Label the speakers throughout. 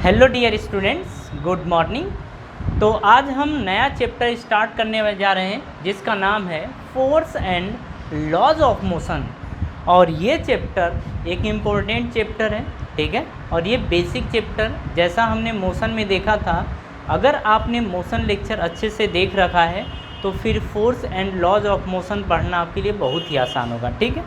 Speaker 1: Hello dear students, good morning. तो आज हम नया चैप्टर स्टार्ट करने जा रहे हैं जिसका नाम है force and laws of motion. और ये चैप्टर एक इम्पोर्टेंट चैप्टर है, ठीक है। और ये बेसिक चैप्टर, जैसा हमने मोशन में देखा था, अगर आपने मोशन लेक्चर अच्छे से देख रखा है तो फिर force and laws of motion पढ़ना आपके लिए बहुत ही आसान होगा, ठीक है।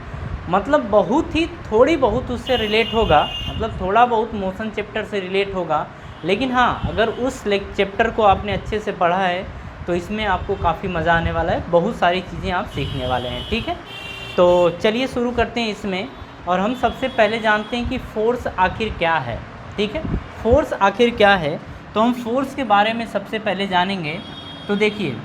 Speaker 1: मतलब बहुत ही थोड़ी बहुत उससे रिलेट होगा, मतलब थोड़ा बहुत मोशन चैप्टर से रिलेट होगा, लेकिन हाँ, अगर उस चैप्टर को आपने अच्छे से पढ़ा है तो इसमें आपको काफ़ी मज़ा आने वाला है, बहुत सारी चीज़ें आप सीखने वाले हैं, ठीक है। तो चलिए शुरू करते हैं इसमें। और हम सबसे पहले जानते हैं कि फोर्स आखिर क्या है, ठीक है। फोर्स आखिर क्या है, तो हम फोर्स के बारे में सबसे पहले जानेंगे। तो देखिए,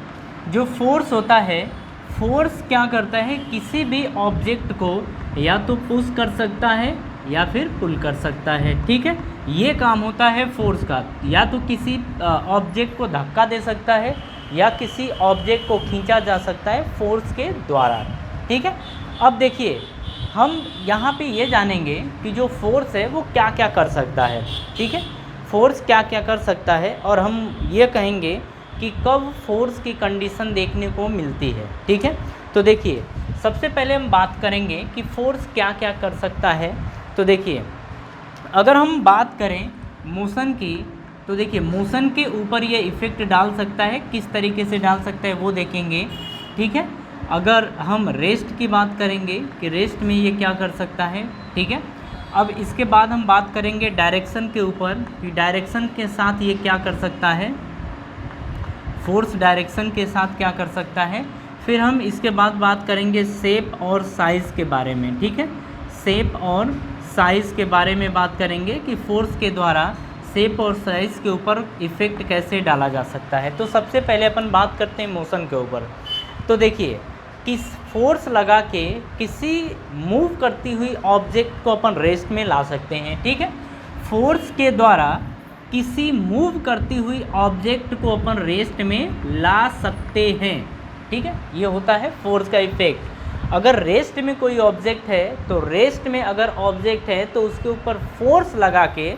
Speaker 1: जो फोर्स होता है, फोर्स क्या करता है, किसी भी ऑब्जेक्ट को या तो पुश कर सकता है या फिर पुल कर सकता है, ठीक है। ये काम होता है फोर्स का। या तो किसी ऑब्जेक्ट को धक्का दे सकता है या किसी ऑब्जेक्ट को खींचा जा सकता है फोर्स के द्वारा, ठीक है। अब देखिए, हम यहाँ पे ये जानेंगे कि जो फोर्स है वो क्या क्या कर सकता है, ठीक है। फोर्स क्या क्या कर सकता है, और हम ये कहेंगे कि कब फोर्स की कंडीशन देखने को मिलती है, ठीक है। तो देखिए, सबसे पहले हम बात करेंगे कि फोर्स क्या क्या कर सकता है। तो देखिए, अगर हम बात करें मोशन की, तो देखिए मोशन के ऊपर ये इफ़ेक्ट डाल सकता है, किस तरीके से डाल सकता है वो देखेंगे, ठीक है। अगर हम रेस्ट की बात करेंगे कि रेस्ट में ये क्या कर सकता है, ठीक है। अब इसके बाद हम बात करेंगे डायरेक्शन के ऊपर कि डायरेक्शन के साथ ये क्या कर सकता है, फोर्स डायरेक्शन के साथ क्या कर सकता है। फिर हम इसके बाद बात करेंगे शेप और साइज़ के बारे में, ठीक है। शेप और साइज़ के बारे में बात करेंगे कि फोर्स के द्वारा शेप और साइज़ के ऊपर इफ़ेक्ट कैसे डाला जा सकता है। तो सबसे पहले अपन बात करते हैं मोशन के ऊपर। तो देखिए, किस फोर्स लगा के किसी मूव करती हुई ऑब्जेक्ट को अपन रेस्ट में ला सकते हैं, ठीक है। फोर्स के द्वारा किसी मूव करती हुई ऑब्जेक्ट को अपन रेस्ट में ला सकते हैं, ठीक है। ये होता है फोर्स का इफेक्ट। अगर रेस्ट में कोई ऑब्जेक्ट है तो रेस्ट में अगर ऑब्जेक्ट है तो उसके ऊपर फोर्स लगा के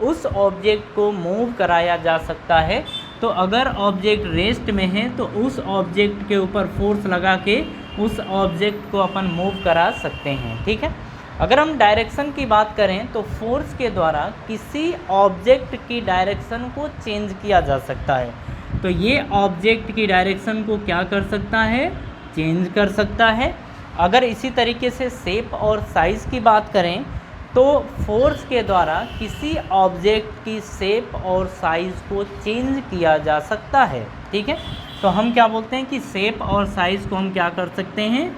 Speaker 1: उस ऑब्जेक्ट को मूव कराया जा सकता है। तो अगर ऑब्जेक्ट रेस्ट में है तो उस ऑब्जेक्ट के ऊपर फोर्स लगा के उस ऑब्जेक्ट को अपन मूव करा सकते हैं, ठीक है। अगर हम डायरेक्शन की बात करें तो फोर्स के द्वारा किसी ऑब्जेक्ट की डायरेक्शन को चेंज किया जा सकता है। तो ये ऑब्जेक्ट की डायरेक्शन को क्या कर सकता है, चेंज कर सकता है। अगर इसी तरीके से शेप और साइज़ की बात करें तो फोर्स के द्वारा किसी ऑब्जेक्ट की शेप और साइज़ को चेंज किया जा सकता है, ठीक है। तो हम क्या बोलते हैं कि शेप और साइज़ को हम क्या कर सकते हैं,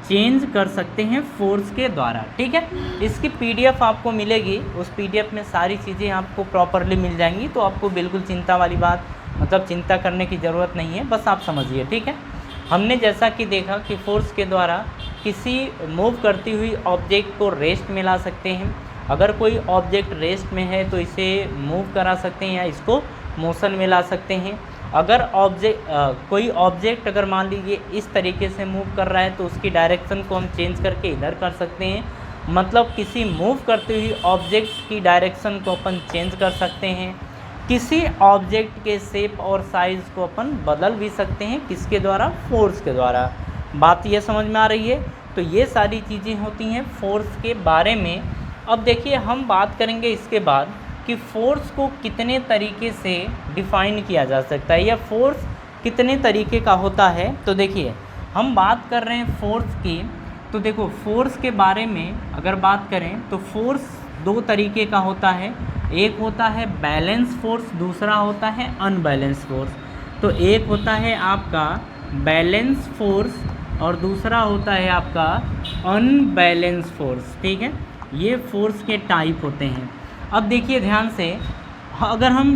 Speaker 1: चेंज कर सकते हैं फोर्स के द्वारा, ठीक है। इसकी पीडीएफ आपको मिलेगी, उस पीडीएफ में सारी चीज़ें आपको प्रॉपरली मिल जाएंगी। तो आपको बिल्कुल चिंता वाली बात, मतलब चिंता करने की ज़रूरत नहीं है, बस आप समझिए, ठीक है। हमने जैसा कि देखा कि फोर्स के द्वारा किसी मूव करती हुई ऑब्जेक्ट को रेस्ट में ला सकते हैं। अगर कोई ऑब्जेक्ट रेस्ट में है तो इसे मूव करा सकते हैं या इसको मोशन में ला सकते हैं। अगर कोई ऑब्जेक्ट अगर मान लीजिए इस तरीके से मूव कर रहा है तो उसकी डायरेक्शन को हम चेंज करके इधर कर सकते हैं। मतलब किसी मूव करती हुई ऑब्जेक्ट की डायरेक्शन को अपन चेंज कर सकते हैं। किसी ऑब्जेक्ट के शेप और साइज़ को अपन बदल भी सकते हैं, किसके द्वारा, फोर्स के द्वारा। बात ये समझ में आ रही है। तो ये सारी चीज़ें होती हैं फोर्स के बारे में। अब देखिए, हम बात करेंगे इसके बाद कि फोर्स को कितने तरीके से डिफ़ाइन किया जा सकता है या फोर्स कितने तरीके का होता है। तो देखिए, हम बात कर रहे हैं फोर्स की। तो देखो, फोर्स के बारे में अगर बात करें तो फोर्स दो तरीके का होता है। एक होता है बैलेंस फोर्स, दूसरा होता है अनबैलेंस फोर्स। तो एक होता है आपका बैलेंस फोर्स और दूसरा होता है आपका अनबैलेंस फोर्स, ठीक है। ये फोर्स के टाइप होते हैं। अब देखिए ध्यान से, अगर हम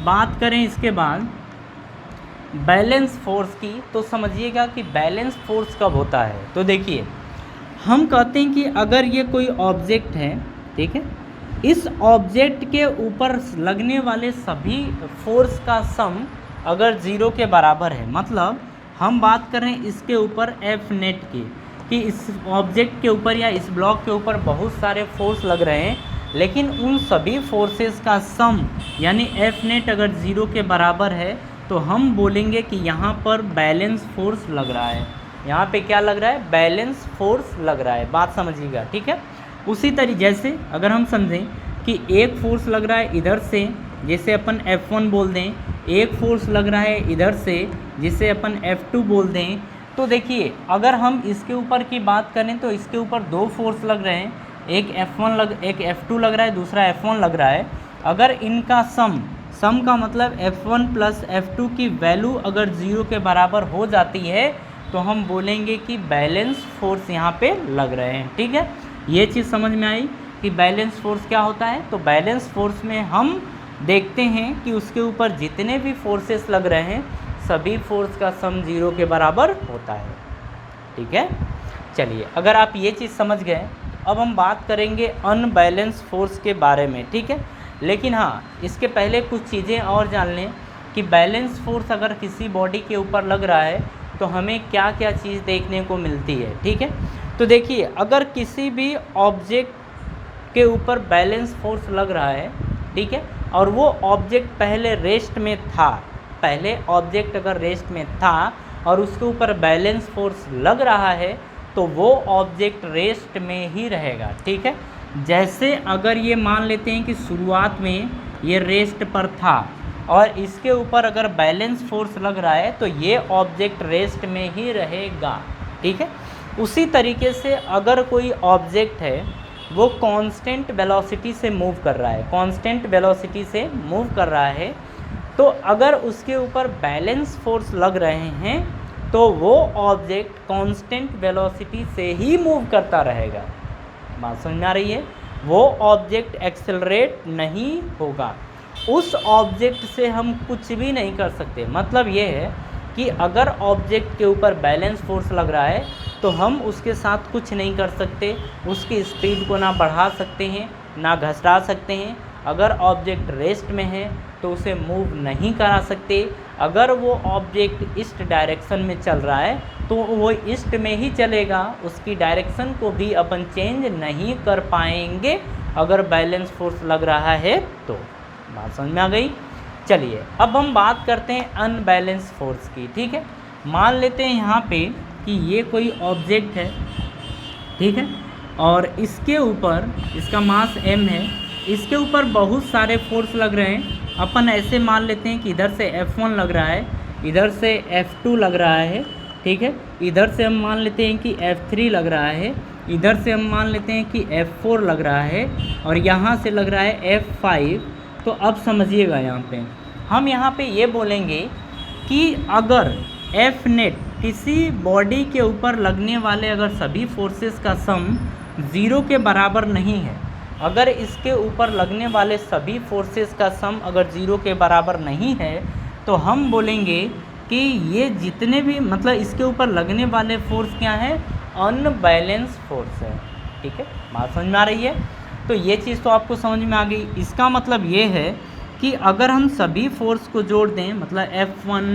Speaker 1: बात करें इसके बाद बैलेंस फोर्स की, तो समझिएगा कि बैलेंस फोर्स कब होता है। तो देखिए, हम कहते हैं कि अगर ये कोई ऑब्जेक्ट है, ठीक है, इस ऑब्जेक्ट के ऊपर लगने वाले सभी फोर्स का सम अगर 0 के बराबर है, मतलब हम बात कर रहे हैं इसके ऊपर एफ नेट की, कि इस ऑब्जेक्ट के ऊपर या इस ब्लॉक के ऊपर बहुत सारे फोर्स लग रहे हैं, लेकिन उन सभी फोर्सेस का सम यानी एफ नेट अगर 0 के बराबर है तो हम बोलेंगे कि यहाँ पर बैलेंस फोर्स लग रहा है। यहाँ पे क्या लग रहा है? बैलेंस फोर्स लग रहा है। बात समझिएगा, ठीक है। उसी तरीके जैसे अगर हम समझें कि एक फोर्स लग रहा है इधर से, जैसे अपन F1 बोल दें, एक फोर्स लग रहा है इधर से जिसे अपन F2 बोल दें, तो देखिए अगर हम इसके ऊपर की बात करें तो इसके ऊपर दो फोर्स लग रहे हैं, एक F2 लग रहा है, दूसरा F1 लग रहा है। अगर इनका सम का मतलब F1 प्लस F2 की वैल्यू अगर 0 के बराबर हो जाती है तो हम बोलेंगे कि बैलेंस फोर्स यहाँ पे लग रहे हैं, ठीक है। ये चीज़ समझ में आई कि बैलेंस फोर्स क्या होता है। तो बैलेंस फोर्स में हम देखते हैं कि उसके ऊपर जितने भी फोर्सेस लग रहे हैं सभी फोर्स का सम 0 के बराबर होता है, ठीक है। चलिए, अगर आप ये चीज़ समझ गए, अब हम बात करेंगे अनबैलेंस फोर्स के बारे में, ठीक है। लेकिन हाँ, इसके पहले कुछ चीज़ें और जान लें कि बैलेंस फोर्स अगर किसी बॉडी के ऊपर लग रहा है तो हमें क्या क्या चीज़ देखने को मिलती है, ठीक है। तो देखिए, अगर किसी भी ऑब्जेक्ट के ऊपर बैलेंस फोर्स लग रहा है, ठीक है, और वो ऑब्जेक्ट पहले रेस्ट में था, पहले ऑब्जेक्ट अगर रेस्ट में था और उसके ऊपर बैलेंस फोर्स लग रहा है तो वो ऑब्जेक्ट रेस्ट में ही रहेगा, ठीक है। जैसे अगर ये मान लेते हैं कि शुरुआत में ये रेस्ट पर था और इसके ऊपर अगर बैलेंस फोर्स लग रहा है तो ये ऑब्जेक्ट रेस्ट में ही रहेगा, ठीक है। उसी तरीके से अगर कोई ऑब्जेक्ट है वो कांस्टेंट वेलोसिटी से मूव कर रहा है, कांस्टेंट वेलोसिटी से मूव कर रहा है, तो अगर उसके ऊपर बैलेंस फोर्स लग रहे हैं तो वो ऑब्जेक्ट कांस्टेंट वेलोसिटी से ही मूव करता रहेगा। बात समझ में आ रही है? वो ऑब्जेक्ट एक्सेलरेट नहीं होगा, उस ऑब्जेक्ट से हम कुछ भी नहीं कर सकते। मतलब ये है कि अगर ऑब्जेक्ट के ऊपर बैलेंस फोर्स लग रहा है तो हम उसके साथ कुछ नहीं कर सकते, उसकी स्पीड को ना बढ़ा सकते हैं ना घटा सकते हैं। अगर ऑब्जेक्ट रेस्ट में है तो उसे मूव नहीं करा सकते। अगर वो ऑब्जेक्ट ईस्ट डायरेक्शन में चल रहा है तो वो ईस्ट में ही चलेगा, उसकी डायरेक्शन को भी अपन चेंज नहीं कर पाएंगे अगर बैलेंस फोर्स लग रहा है तो। बात समझ में आ गई? चलिए, अब हम बात करते हैं अनबैलेंस फोर्स की, ठीक है। मान लेते हैं यहाँ पे कि ये कोई ऑब्जेक्ट है, ठीक है, और इसके ऊपर इसका मास m है, इसके ऊपर बहुत सारे फोर्स लग रहे हैं। अपन ऐसे मान लेते हैं कि इधर से F1 लग रहा है, इधर से F2 लग रहा है, ठीक है, इधर से हम मान लेते हैं कि F3 लग रहा है, इधर से हम मान लेते हैं कि F4 लग रहा है और यहाँ से लग रहा है F5। तो अब समझिएगा, हम यहाँ पे ये बोलेंगे कि अगर F नेट किसी बॉडी के ऊपर लगने वाले अगर सभी फोर्सेस का सम 0 के बराबर नहीं है, अगर इसके ऊपर लगने वाले सभी फोर्सेस का सम अगर 0 के बराबर नहीं है तो हम बोलेंगे कि ये जितने भी मतलब इसके ऊपर लगने वाले फोर्स क्या है? अनबैलेंस फोर्स है, ठीक है। बात समझ में आ रही है? तो ये चीज़ तो आपको समझ में आ गई। इसका मतलब ये है कि अगर हम सभी फोर्स को जोड़ दें, मतलब F1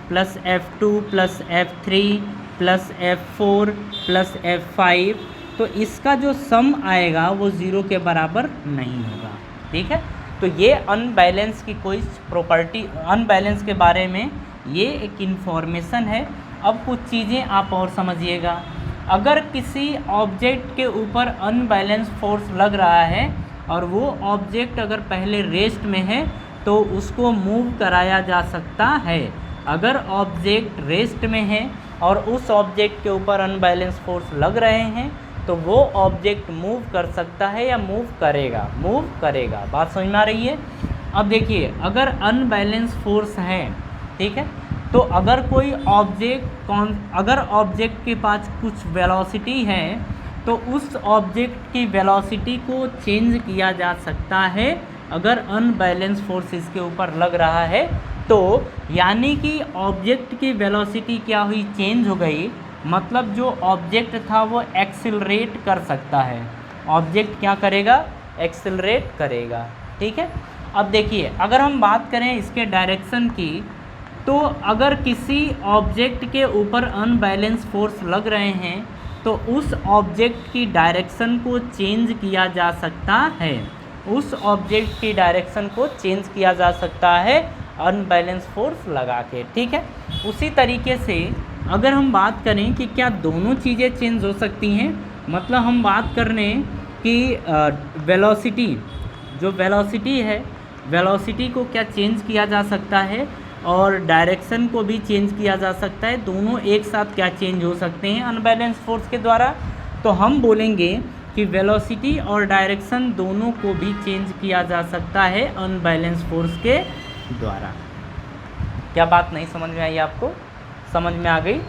Speaker 1: plus F2 plus F3 plus F4 plus F5, तो इसका जो सम आएगा वो 0 के बराबर नहीं होगा, ठीक है। तो ये अनबैलेंस की कोई प्रॉपर्टी, अनबैलेंस के बारे में ये एक इन्फॉर्मेशन है। अब कुछ चीज़ें आप और समझिएगा। अगर किसी ऑब्जेक्ट के ऊपर अनबैलेंस फोर्स लग रहा है और वो ऑब्जेक्ट अगर पहले रेस्ट में है तो उसको मूव कराया जा सकता है। अगर ऑब्जेक्ट रेस्ट में है और उस ऑब्जेक्ट के ऊपर अनबैलेंस फोर्स लग रहे हैं तो वो ऑब्जेक्ट मूव कर सकता है या मूव करेगा। बात समझ में आ रही है? अब देखिए, अगर अनबैलेंस फोर्स है, ठीक है, तो अगर कोई अगर ऑब्जेक्ट के पास कुछ वेलोसिटी है तो उस ऑब्जेक्ट की वेलोसिटी को चेंज किया जा सकता है अगर अनबैलेंस फोर्स इसके ऊपर लग रहा है तो। यानी कि ऑब्जेक्ट की वेलोसिटी क्या हुई? चेंज हो गई। मतलब जो ऑब्जेक्ट था वो एक्सिलरेट कर सकता है। ऑब्जेक्ट क्या करेगा? एक्सिलरेट करेगा, ठीक है। अब देखिए, अगर हम बात करें इसके डायरेक्शन की, तो अगर किसी ऑब्जेक्ट के ऊपर अनबैलेंस फोर्स लग रहे हैं तो उस ऑब्जेक्ट की डायरेक्शन को चेंज किया जा सकता है। उस ऑब्जेक्ट की डायरेक्शन को चेंज किया जा सकता है अनबैलेंस फोर्स लगा के, ठीक है। उसी तरीके से अगर हम बात करें कि क्या दोनों चीज़ें चेंज हो सकती हैं, मतलब हम बात कर रहे हैं कि वेलोसिटी, जो वेलोसिटी है, वेलोसिटी को क्या चेंज किया जा सकता है और डायरेक्शन को भी चेंज किया जा सकता है, दोनों एक साथ क्या चेंज हो सकते हैं अनबैलेंस फोर्स के द्वारा। तो हम बोलेंगे कि वेलोसिटी और डायरेक्शन दोनों को भी चेंज किया जा सकता है अनबैलेंस फोर्स के द्वारा। क्या बात नहीं समझ में आई आपको? समझ में आ गई?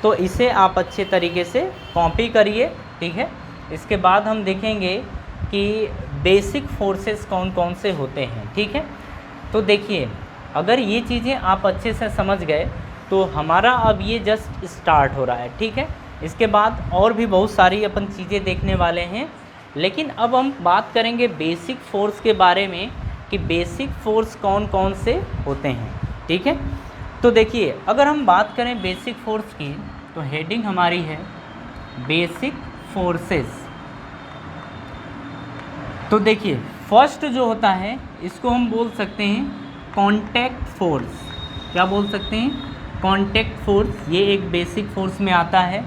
Speaker 1: तो इसे आप अच्छे तरीके से कॉपी करिए, ठीक है। इसके बाद हम देखेंगे कि बेसिक फोर्सेस कौन कौन से होते हैं, ठीक है। तो देखिए, अगर ये चीज़ें आप अच्छे से समझ गए तो हमारा अब ये जस्ट स्टार्ट हो रहा है, ठीक है। इसके बाद और भी बहुत सारी अपन चीज़ें देखने वाले हैं, लेकिन अब हम बात करेंगे बेसिक फोर्स के बारे में कि बेसिक फोर्स कौन कौन से होते हैं, ठीक है। तो देखिए, अगर हम बात करें बेसिक फोर्स की तो हेडिंग हमारी है बेसिक फोर्सेस। तो देखिए, फर्स्ट जो होता है इसको हम बोल सकते हैं कांटेक्ट फोर्स। क्या बोल सकते हैं? कांटेक्ट फोर्स, ये एक बेसिक फोर्स में आता है।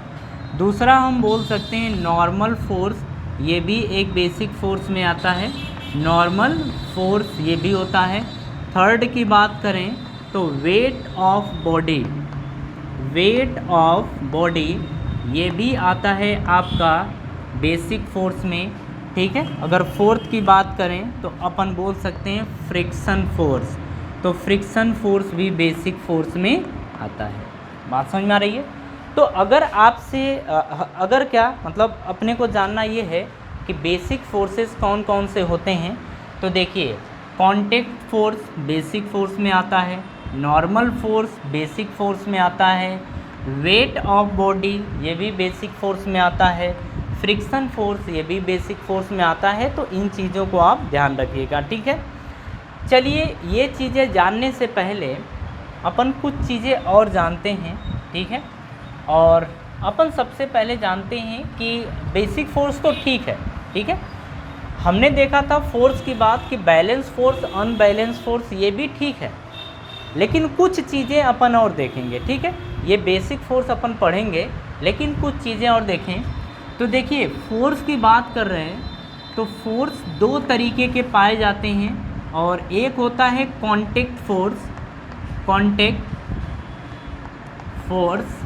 Speaker 1: दूसरा हम बोल सकते हैं नॉर्मल फोर्स, ये भी एक बेसिक फोर्स में आता है, नॉर्मल फोर्स ये भी होता है। थर्ड की बात करें तो weight of body, weight of body ये भी आता है आपका बेसिक फोर्स में, ठीक है। अगर फोर्थ की बात करें तो अपन बोल सकते हैं फ्रिक्शन फोर्स, तो फ्रिक्शन फोर्स भी बेसिक फोर्स में आता है। बात समझ में आ रही है? तो अगर आपसे अगर क्या मतलब अपने को जानना ये है कि बेसिक फोर्सेस कौन कौन से होते हैं, तो देखिए, कांटेक्ट फोर्स बेसिक फोर्स में आता है, नॉर्मल फोर्स बेसिक फोर्स में आता है, वेट ऑफ बॉडी ये भी बेसिक फोर्स में आता है, फ्रिक्शन फोर्स ये भी बेसिक फोर्स में आता है। तो इन चीज़ों को आप ध्यान रखिएगा, ठीक है। चलिए, ये चीज़ें जानने से पहले अपन कुछ चीज़ें और जानते हैं, ठीक है। और अपन सबसे पहले जानते हैं कि बेसिक फोर्स तो ठीक है। हमने देखा था फोर्स की बात कि बैलेंस फोर्स, अनबैलेंस फोर्स ये भी ठीक है, लेकिन कुछ चीज़ें अपन और देखेंगे, ठीक है। ये बेसिक फोर्स अपन पढ़ेंगे, लेकिन कुछ चीज़ें और देखें। तो देखिए, फोर्स की बात कर रहे हैं तो फोर्स दो तरीके के पाए जाते हैं, और एक होता है कांटेक्ट फोर्स, कांटेक्ट फोर्स,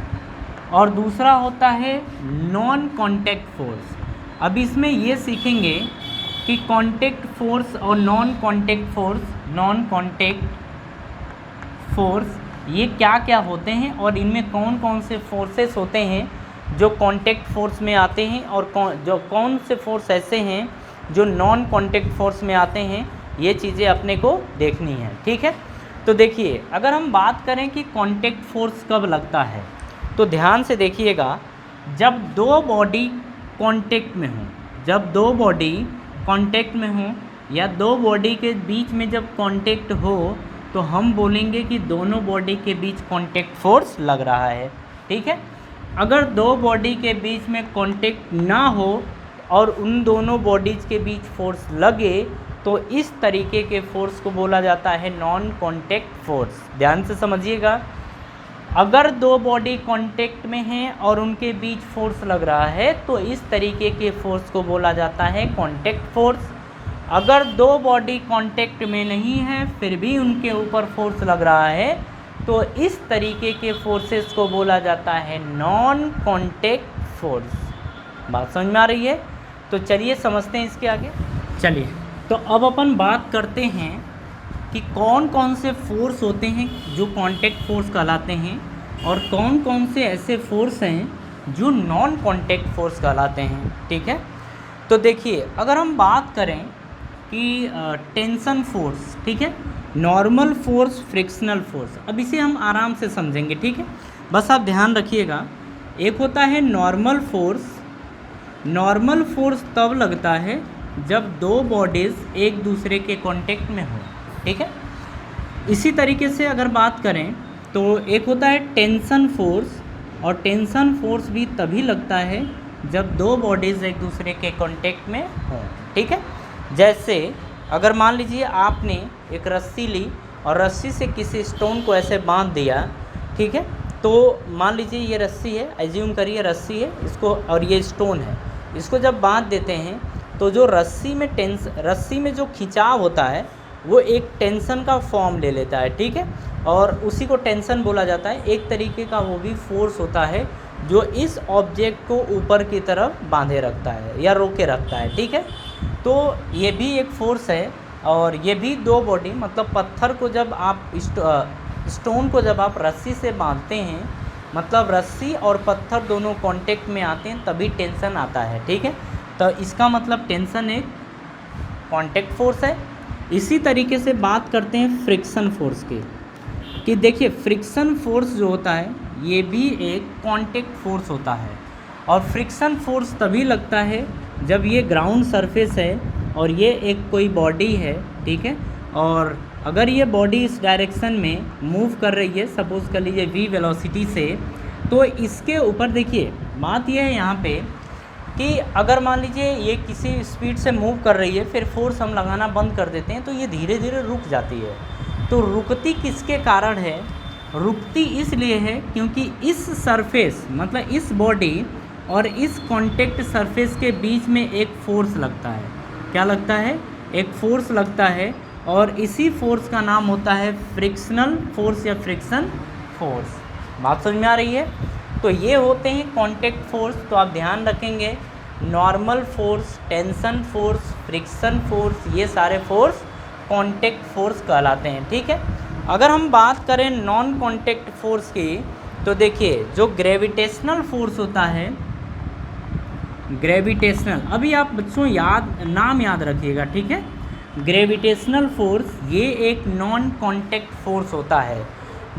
Speaker 1: और दूसरा होता है नॉन कांटेक्ट फोर्स। अब इसमें ये सीखेंगे कि कांटेक्ट फोर्स और non contact force, non contact force ये क्या क्या होते हैं और इनमें कौन कौन से फोर्सेस होते हैं जो कांटेक्ट फोर्स में आते हैं, और कौन से फोर्स ऐसे हैं जो नॉन कांटेक्ट फोर्स में आते हैं। ये चीज़ें अपने को देखनी है, ठीक है। तो देखिए, अगर हम बात करें कि कांटेक्ट फोर्स कब लगता है, तो ध्यान से देखिएगा, जब दो बॉडी कांटेक्ट में हों, जब दो बॉडी कांटेक्ट में हों या दो बॉडी के बीच में जब कांटेक्ट हो, तो हम बोलेंगे कि दोनों बॉडी के बीच कांटेक्ट फोर्स लग रहा है, ठीक है। अगर दो बॉडी के बीच में कांटेक्ट ना हो और उन दोनों बॉडीज़ के बीच फोर्स लगे, तो इस तरीके के फोर्स को बोला जाता है नॉन कांटेक्ट फोर्स। ध्यान से समझिएगा, अगर दो बॉडी कांटेक्ट में हैं और उनके बीच फोर्स लग रहा है तो इस तरीके के फोर्स को बोला जाता है कांटेक्ट फोर्स। अगर दो बॉडी कांटेक्ट में नहीं है फिर भी उनके ऊपर फोर्स लग रहा है, तो इस तरीके के फोर्सेस को बोला जाता है नॉन कांटेक्ट फोर्स। बात समझ में आ रही है? तो चलिए समझते हैं इसके आगे। चलिए, तो अब अपन बात करते हैं कि कौन कौन से फोर्स होते हैं जो कांटेक्ट फोर्स कहलाते हैं और कौन कौन से ऐसे फोर्स हैं जो नॉन कांटेक्ट फोर्स कहलाते हैं, ठीक है। तो देखिए, अगर हम बात करें कि टेंशन फोर्स, ठीक है, नॉर्मल फोर्स, फ्रिक्शनल फोर्स, अब इसे हम आराम से समझेंगे, ठीक है। बस आप ध्यान रखिएगा, एक होता है नॉर्मल फोर्स। नॉर्मल फोर्स तब लगता है जब दो बॉडीज़ एक दूसरे के कांटेक्ट में हो, ठीक है। इसी तरीके से अगर बात करें तो एक होता है टेंशन फोर्स, और टेंशन फोर्स भी तभी लगता है जब दो बॉडीज़ एक दूसरे के कांटेक्ट में हों, ठीक है। जैसे अगर मान लीजिए आपने एक रस्सी ली और रस्सी से किसी स्टोन को ऐसे बांध दिया, ठीक है, तो मान लीजिए ये रस्सी है, एज्यूम करिए रस्सी है इसको, और ये स्टोन है, इसको जब बांध देते हैं तो जो रस्सी में जो खिंचाव होता है वो एक टेंशन का फॉर्म ले लेता है, ठीक है, और उसी को टेंशन बोला जाता है। एक तरीके का वो भी फोर्स होता है जो इस ऑब्जेक्ट को ऊपर की तरफ बांधे रखता है या रोके रखता है, ठीक है। तो ये भी एक फोर्स है, और ये भी दो बॉडी, मतलब पत्थर को जब आप स्टोन को जब आप रस्सी से बांधते हैं, मतलब रस्सी और पत्थर दोनों कांटेक्ट में आते हैं तभी टेंशन आता है, ठीक है। तो इसका मतलब टेंशन एक कांटेक्ट फोर्स है। इसी तरीके से बात करते हैं फ्रिक्शन फोर्स की, कि देखिए फ्रिक्शन फोर्स जो होता है ये भी एक कांटेक्ट फोर्स होता है, और फ्रिक्शन फोर्स तभी लगता है जब ये ग्राउंड सरफेस है और ये एक कोई बॉडी है, ठीक है, और अगर ये बॉडी इस डायरेक्शन में मूव कर रही है, सपोज़ कर लीजिए v वेलोसिटी से, तो इसके ऊपर देखिए बात ये है यहाँ पे कि अगर मान लीजिए ये किसी स्पीड से मूव कर रही है, फिर फोर्स हम लगाना बंद कर देते हैं तो ये धीरे धीरे रुक जाती है। तो रुकती किसके कारण है? रुकती इसलिए है क्योंकि इस सरफेस, मतलब इस बॉडी और इस कांटेक्ट सरफेस के बीच में एक फोर्स लगता है। क्या लगता है? एक फोर्स लगता है, और इसी फोर्स का नाम होता है फ्रिक्शनल फोर्स या फ्रिक्शन फोर्स। बात समझ में आ रही है? तो ये होते हैं कांटेक्ट फोर्स। तो आप ध्यान रखेंगे, normal force, tension force, friction force, ये सारे फोर्स कांटेक्ट फोर्स कहलाते हैं, ठीक है। अगर हम बात करें नॉन कांटेक्ट फोर्स की, तो देखिए जो ग्रेविटेशनल फोर्स होता है, ग्रेविटेशनल, अभी आप बच्चों नाम याद रखिएगा, ठीक है। ग्रेविटेशनल फोर्स ये एक नॉन कांटेक्ट फोर्स होता है।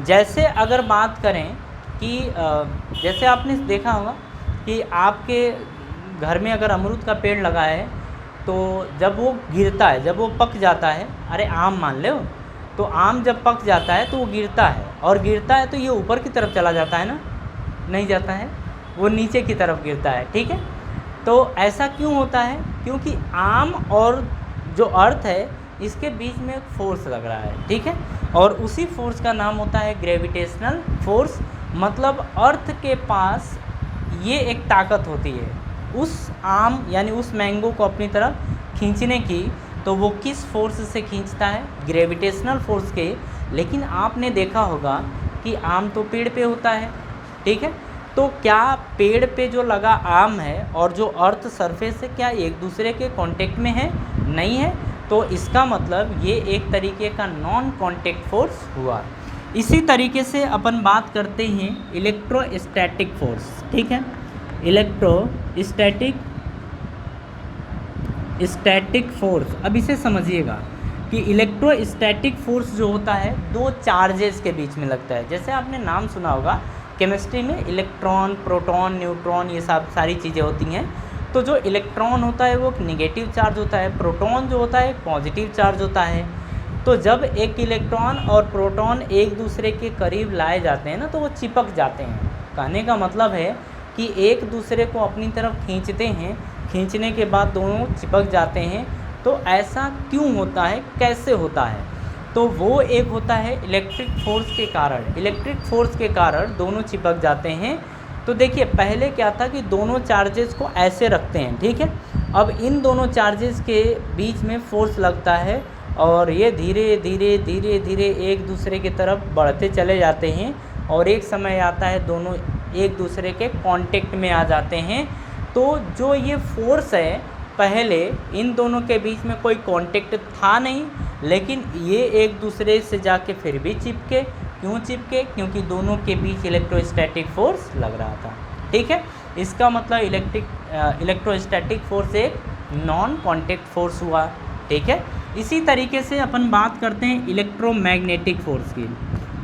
Speaker 1: जैसे अगर बात करें कि जैसे आपने देखा होगा कि आपके घर में अगर अमरूद का पेड़ लगा है, तो जब वो गिरता है, जब वो पक जाता है, अरे आम मान लो, तो आम जब पक जाता है तो वो गिरता है, और गिरता है तो ये ऊपर की तरफ चला जाता है ना, नहीं जाता है, वो नीचे की तरफ गिरता है, ठीक है। तो ऐसा क्यों होता है? क्योंकि आम और जो अर्थ है इसके बीच में एक फोर्स लग रहा है, ठीक है, और उसी फोर्स का नाम होता है ग्रेविटेशनल फोर्स। मतलब अर्थ के पास ये एक ताकत होती है उस आम यानी उस मैंगो को अपनी तरफ खींचने की, तो वो किस फोर्स से खींचता है? ग्रेविटेशनल फोर्स के। लेकिन आपने देखा होगा कि आम तो पेड़ पे होता है, ठीक है, तो क्या पेड़ पे जो लगा आम है और जो अर्थ सरफेस है, क्या एक दूसरे के कांटेक्ट में है? नहीं है। तो इसका मतलब ये एक तरीके का नॉन कांटेक्ट फोर्स हुआ। इसी तरीके से अपन बात करते हैं इलेक्ट्रोस्टैटिक फोर्स, ठीक है। स्टैटिक फोर्स, अब इसे समझिएगा कि इलेक्ट्रोस्टैटिक फोर्स जो होता है दो चार्जेस के बीच में लगता है। जैसे आपने नाम सुना होगा केमिस्ट्री में, इलेक्ट्रॉन, प्रोटॉन, न्यूट्रॉन, ये सब सारी चीज़ें होती हैं। तो जो इलेक्ट्रॉन होता है वो एक निगेटिव चार्ज होता है, प्रोटॉन जो होता है एक पॉजिटिव चार्ज होता है। तो जब एक इलेक्ट्रॉन और प्रोटॉन एक दूसरे के करीब लाए जाते हैं ना, तो वो चिपक जाते हैं। कहने का मतलब है कि एक दूसरे को अपनी तरफ खींचते हैं, खींचने के बाद दोनों चिपक जाते हैं। तो ऐसा क्यों होता है, कैसे होता है? तो वो एक होता है इलेक्ट्रिक फोर्स के कारण। इलेक्ट्रिक फोर्स के कारण दोनों चिपक जाते हैं। तो देखिए पहले क्या था कि दोनों चार्जेस को ऐसे रखते हैं, ठीक है। अब इन दोनों चार्जेस के बीच में फोर्स लगता है और ये धीरे धीरे धीरे धीरे एक दूसरे की तरफ बढ़ते चले जाते हैं, और एक समय आता है दोनों एक दूसरे के कांटेक्ट में आ जाते हैं। तो जो ये फोर्स है, पहले इन दोनों के बीच में कोई कांटेक्ट था नहीं, लेकिन ये एक दूसरे से जाके फिर भी चिपके। क्यों चिपके? क्योंकि दोनों के बीच इलेक्ट्रोस्टैटिक फोर्स लग रहा था, ठीक है। इसका मतलब इलेक्ट्रोस्टैटिक फोर्स एक नॉन कांटेक्ट फोर्स हुआ, ठीक है। इसी तरीके से अपन बात करते हैं इलेक्ट्रोमैग्नेटिक फोर्स की।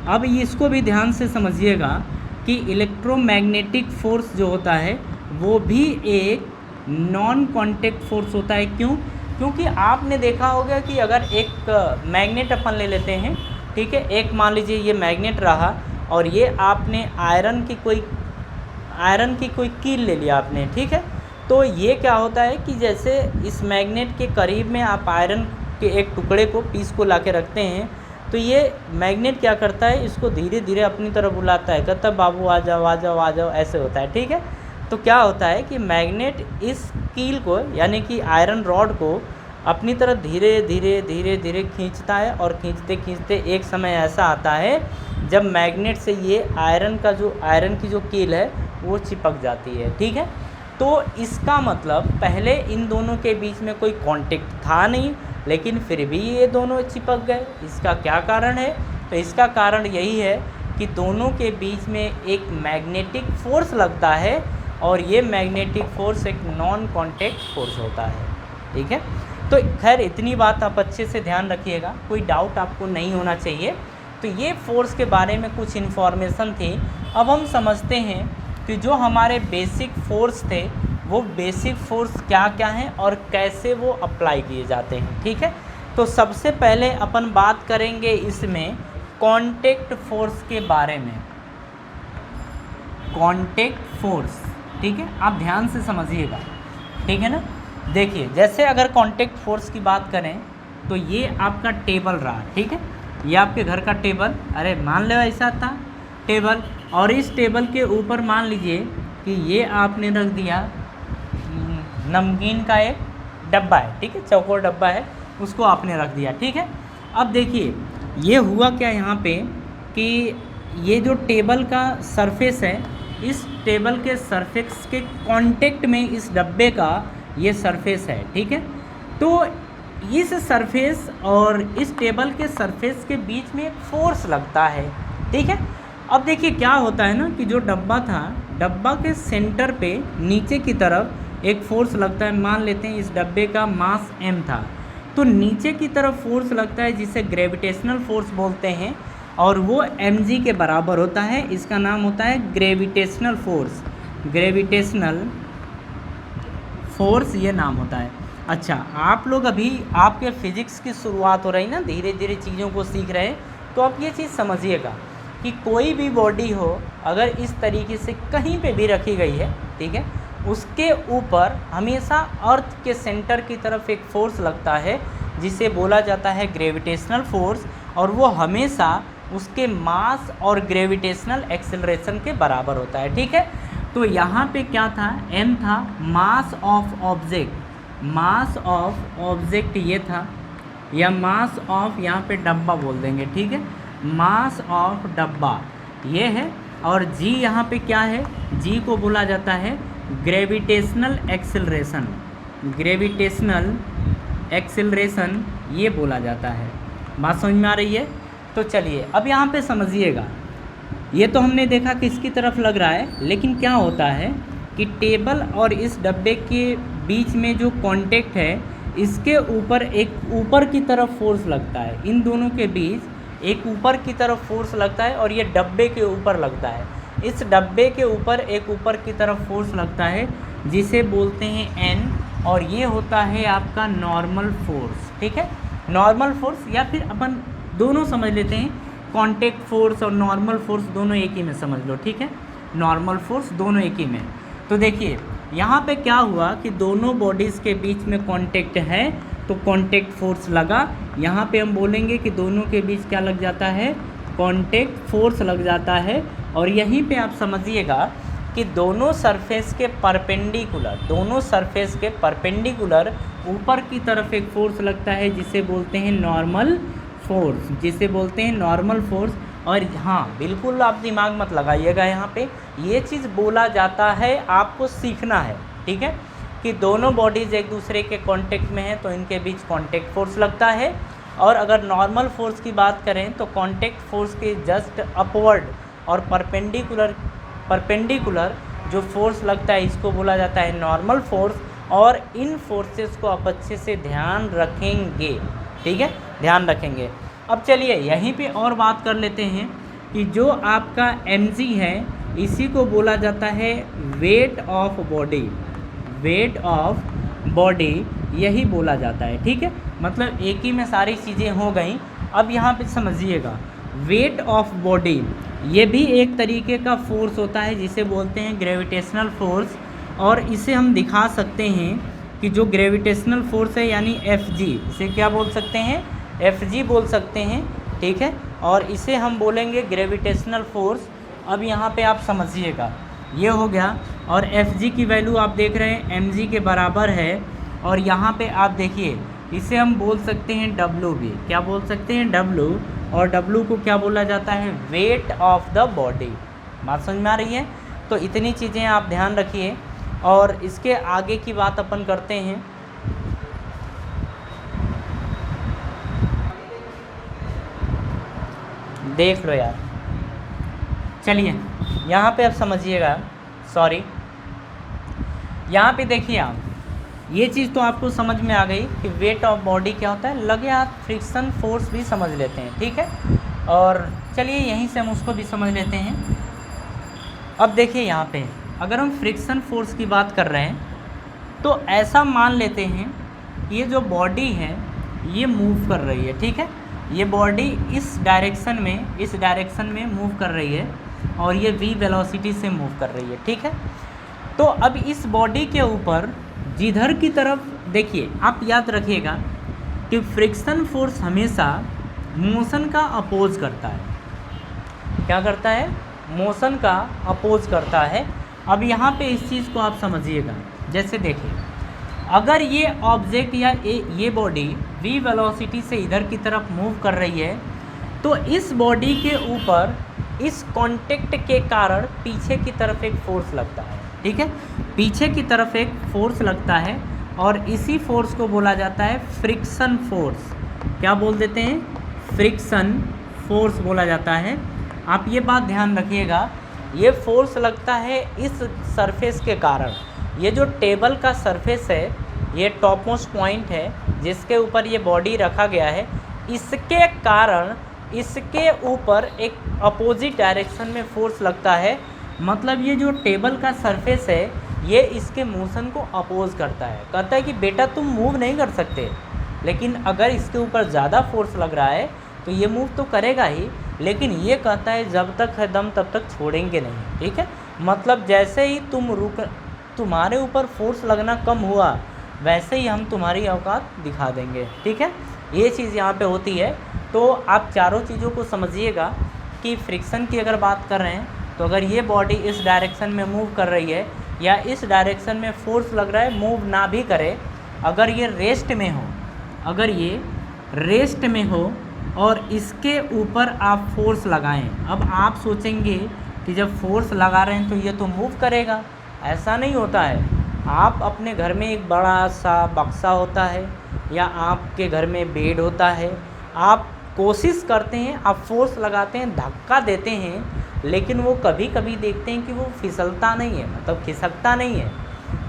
Speaker 1: अब इसको भी ध्यान से समझिएगा कि इलेक्ट्रोमैग्नेटिक फोर्स जो होता है वो भी एक नॉन कांटेक्ट फोर्स होता है। क्यों? क्योंकि आपने देखा होगा कि अगर एक मैग्नेट अपन ले लेते हैं, ठीक है, एक मान लीजिए ये मैग्नेट रहा और ये आपने आयरन की कोई कील ले लिया आपने, ठीक है। तो ये क्या होता है कि जैसे इस मैग्नेट के करीब में आप आयरन के एक टुकड़े को, पीस को ला के रखते हैं, तो ये मैग्नेट क्या करता है, इसको धीरे धीरे अपनी तरफ बुलाता है, कहता है बाबू आ जाओ आ जाओ आ जाओ, ऐसे होता है। ठीक है, तो क्या होता है कि मैग्नेट इस कील को यानी कि आयरन रॉड को अपनी तरफ धीरे धीरे धीरे धीरे खींचता है, और खींचते खींचते एक समय ऐसा आता है जब मैग्नेट से ये आयरन की जो कील है वो चिपक जाती है। ठीक है, तो इसका मतलब पहले इन दोनों के बीच में कोई कांटेक्ट था नहीं, लेकिन फिर भी ये दोनों चिपक गए। इसका क्या कारण है? तो इसका कारण यही है कि दोनों के बीच में एक मैग्नेटिक फोर्स लगता है, और ये मैग्नेटिक फोर्स एक नॉन कांटेक्ट फोर्स होता है। ठीक है, तो खैर इतनी बात आप अच्छे से ध्यान रखिएगा, कोई डाउट आपको नहीं होना चाहिए। तो ये फोर्स के बारे में कुछ इन्फॉर्मेशन थी। अब हम समझते हैं कि जो हमारे बेसिक फोर्स थे वो बेसिक फोर्स क्या क्या हैं और कैसे वो अप्लाई किए जाते हैं। ठीक है, तो सबसे पहले अपन बात करेंगे इसमें कांटेक्ट फोर्स के बारे में। कांटेक्ट फोर्स, ठीक है, आप ध्यान से समझिएगा। ठीक है ना, देखिए जैसे अगर कांटेक्ट फोर्स की बात करें तो ये आपका टेबल रहा। ठीक है, ये आपके घर का टेबल, अरे मान लो ऐसा था टेबल, और इस टेबल के ऊपर मान लीजिए कि ये आपने रख दिया नमकीन का एक डब्बा है। ठीक है, चौकोर डब्बा है, उसको आपने रख दिया। ठीक है, अब देखिए ये हुआ क्या यहाँ पे कि ये जो टेबल का सरफेस है, इस टेबल के सरफेस के कांटेक्ट में इस डब्बे का ये सरफेस है। ठीक है, तो इस सरफेस और इस टेबल के सरफेस के बीच में एक फोर्स लगता है। ठीक है, अब देखिए क्या होता है ना कि जो डब्बा था, डब्बा के सेंटर पे नीचे की तरफ एक फोर्स लगता है। मान लेते हैं इस डब्बे का मास m था, तो नीचे की तरफ फोर्स लगता है जिसे ग्रेविटेशनल फोर्स बोलते हैं, और वो mg के बराबर होता है। इसका नाम होता है ग्रेविटेशनल फोर्स। ग्रेविटेशनल फोर्स ये नाम होता है। अच्छा, आप लोग अभी आपके फिजिक्स की शुरुआत हो रही ना, धीरे धीरे चीज़ों को सीख रहे हैं, तो आप ये चीज़ समझिएगा कि कोई भी बॉडी हो अगर इस तरीके से कहीं पे भी रखी गई है, ठीक है, उसके ऊपर हमेशा अर्थ के सेंटर की तरफ एक फोर्स लगता है जिसे बोला जाता है ग्रेविटेशनल फोर्स, और वो हमेशा उसके मास और ग्रेविटेशनल एक्सेलरेशन के बराबर होता है। ठीक है, तो यहाँ पे क्या था, m था mass of object. Mass of object ये था, या मास ऑफ यहाँ पे डब्बा बोल देंगे। ठीक है, मास ऑफ डब्बा ये है, और g यहाँ पे क्या है, g को बोला जाता है ग्रेविटेशनल एक्सेलरेशन। ग्रेविटेशनल एक्सेलरेशन ये बोला जाता है। बात समझ में आ रही है? तो चलिए अब यहाँ पे समझिएगा, ये तो हमने देखा कि इसकी तरफ लग रहा है, लेकिन क्या होता है कि टेबल और इस डब्बे के बीच में जो कांटेक्ट है, इसके ऊपर एक ऊपर की तरफ फोर्स लगता है। इन दोनों के बीच एक ऊपर की तरफ फोर्स लगता है, और ये डब्बे के ऊपर लगता है। इस डब्बे के ऊपर एक ऊपर की तरफ फोर्स लगता है जिसे बोलते हैं n, और ये होता है आपका नॉर्मल फोर्स। ठीक है, नॉर्मल फोर्स, या फिर अपन दोनों समझ लेते हैं, कांटेक्ट फोर्स और नॉर्मल फोर्स दोनों एक ही में समझ लो। ठीक है, नॉर्मल फोर्स दोनों एक ही में। तो देखिए यहाँ पे क्या हुआ कि दोनों बॉडीज़ के बीच में कांटेक्ट है, तो कांटेक्ट फोर्स लगा। यहाँ पे हम बोलेंगे कि दोनों के बीच क्या लग जाता है, कांटेक्ट फोर्स लग जाता है। और यहीं पे आप समझिएगा कि दोनों सरफेस के परपेंडिकुलर, दोनों सरफेस के परपेंडिकुलर ऊपर की तरफ एक फोर्स लगता है जिसे बोलते हैं नॉर्मल फोर्स, जिसे बोलते हैं नॉर्मल फोर्स। और हाँ, बिल्कुल आप दिमाग मत लगाइएगा, यहाँ पे ये चीज़ बोला जाता है, आपको सीखना है। ठीक है, कि दोनों बॉडीज़ एक दूसरे के कांटेक्ट में हैं तो इनके बीच कांटेक्ट फोर्स लगता है। और अगर नॉर्मल फोर्स की बात करें तो कांटेक्ट फोर्स के जस्ट अपवर्ड और परपेंडिकुलर जो फोर्स लगता है इसको बोला जाता है नॉर्मल फोर्स। और इन फोर्सेस को आप अच्छे से ध्यान रखेंगे। ठीक है, ध्यान रखेंगे। अब चलिए यहीं पे और बात कर लेते हैं कि जो आपका mg है इसी को बोला जाता है weight of body. Weight of body यही बोला जाता है। ठीक है, मतलब एक ही में सारी चीज़ें हो गई। अब यहाँ पे समझिएगा, वेट ऑफ बॉडी ये भी एक तरीके का फोर्स होता है जिसे बोलते हैं ग्रेविटेशनल फोर्स। और इसे हम दिखा सकते हैं कि जो ग्रेविटेशनल फोर्स है यानी Fg, इसे क्या बोल सकते हैं, Fg बोल सकते हैं, ठीक है। और इसे हम बोलेंगे ग्रेविटेशनल फोर्स। अब यहाँ पे आप समझिएगा, ये हो गया। और Fg की वैल्यू आप देख रहे हैं mg के बराबर है। और यहाँ पे आप देखिए, इसे हम बोल सकते हैं W भी, क्या बोल सकते हैं, W। और W को क्या बोला जाता है, वेट ऑफ द बॉडी। बात समझ में आ रही है। तो इतनी चीज़ें आप ध्यान रखिए। और इसके आगे की बात अपन करते हैं। देख लो यार, चलिए यहाँ पे अब समझिएगा, सॉरी, यहाँ पे देखिए आप, ये चीज़ तो आपको समझ में आ गई कि वेट ऑफ बॉडी क्या होता है। लगे हाथ फ्रिक्शन फोर्स भी समझ लेते हैं, ठीक है। और चलिए यहीं से हम उसको भी समझ लेते हैं। अब देखिए यहाँ पे अगर हम फ्रिक्शन फोर्स की बात कर रहे हैं तो ऐसा मान लेते हैं ये जो बॉडी है ये मूव कर रही है, ठीक है। ये बॉडी इस डायरेक्शन में मूव कर रही है और ये v वेलोसिटी से मूव कर रही है, ठीक है। तो अब इस बॉडी के ऊपर जिधर की तरफ देखिए, आप याद रखिएगा कि फ्रिक्शन फोर्स हमेशा मोशन का अपोज करता है। क्या करता है, मोशन का अपोज करता है। अब यहाँ पे इस चीज़ को आप समझिएगा, जैसे देखिए अगर ये ऑब्जेक्ट या ये बॉडी v वेलोसिटी से इधर की तरफ मूव कर रही है तो इस बॉडी के ऊपर इस कांटेक्ट के कारण पीछे की तरफ एक फोर्स लगता है, ठीक है। पीछे की तरफ एक फोर्स लगता है और इसी फोर्स को बोला जाता है फ्रिक्शन फोर्स। क्या बोल देते हैं, फ्रिक्शन फोर्स बोला जाता है। आप ये बात ध्यान रखिएगा, ये फोर्स लगता है इस सरफेस के कारण। ये जो टेबल का सरफेस है, ये टॉप मोस्ट पॉइंट है जिसके ऊपर ये बॉडी रखा गया है, इसके कारण इसके ऊपर एक अपोजिट डायरेक्शन में फोर्स लगता है। मतलब ये जो टेबल का सरफेस है ये इसके मोशन को अपोज करता है, कहता है कि बेटा तुम मूव नहीं कर सकते, लेकिन अगर इसके ऊपर ज़्यादा फोर्स लग रहा है तो ये मूव तो करेगा ही, लेकिन ये कहता है जब तक है दम तब तक छोड़ेंगे नहीं, ठीक है। मतलब जैसे ही तुम्हारे ऊपर फोर्स लगना कम हुआ वैसे ही हम तुम्हारी औकात दिखा देंगे, ठीक है। ये चीज़ यहाँ पे होती है। तो आप चारों चीज़ों को समझिएगा कि फ्रिक्शन की अगर बात कर रहे हैं तो अगर ये बॉडी इस डायरेक्शन में मूव कर रही है या इस डायरेक्शन में फोर्स लग रहा है, मूव ना भी करे, अगर ये रेस्ट में हो और इसके ऊपर आप फोर्स लगाएं। अब आप सोचेंगे कि जब फोर्स लगा रहे हैं तो ये तो मूव करेगा, ऐसा नहीं होता है। आप अपने घर में एक बड़ा सा बक्सा होता है या आपके घर में बेड होता है, आप कोशिश करते हैं, आप फोर्स लगाते हैं, धक्का देते हैं, लेकिन वो कभी कभी देखते हैं कि वो फिसलता नहीं है, मतलब खिसकता नहीं है।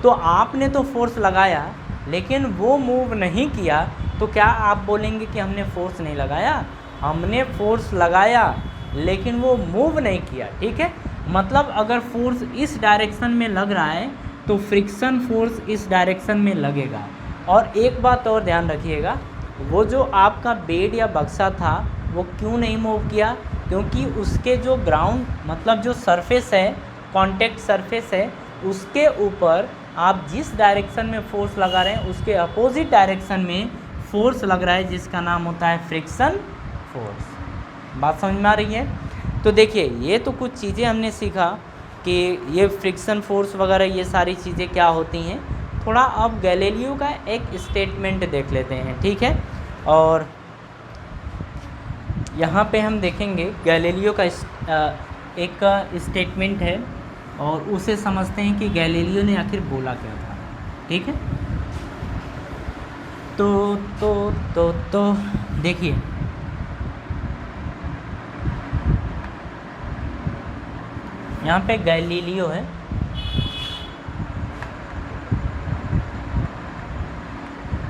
Speaker 1: तो आपने तो फोर्स लगाया लेकिन वो मूव नहीं किया, तो क्या आप बोलेंगे कि हमने फोर्स नहीं लगाया? हमने फोर्स लगाया लेकिन वो मूव नहीं किया, ठीक है। मतलब अगर फोर्स इस डायरेक्शन में लग रहा है तो फ्रिक्शन फोर्स इस डायरेक्शन में लगेगा। और एक बात और ध्यान रखिएगा, वो जो आपका बेड या बक्सा था वो क्यों नहीं मूव किया? क्योंकि उसके जो ग्राउंड मतलब जो सरफेस है, कांटेक्ट सरफेस है, उसके ऊपर आप जिस डायरेक्शन में फोर्स लगा रहे हैं उसके अपोजिट डायरेक्शन में फोर्स लग रहा है, जिसका नाम होता है फ्रिक्शन फोर्स। बात समझ में आ रही है? तो देखिए ये तो कुछ चीज़ें हमने सीखा कि ये फ्रिक्शन फोर्स वगैरह ये सारी चीज़ें क्या होती हैं। थोड़ा अब गैलीलियो का एक स्टेटमेंट देख लेते हैं, ठीक है। और यहाँ पे हम देखेंगे गैलीलियो का एक स्टेटमेंट है और उसे समझते हैं कि गैलीलियो ने आखिर बोला क्या था, ठीक है। तो देखिए यहाँ पे गैलीलियो है,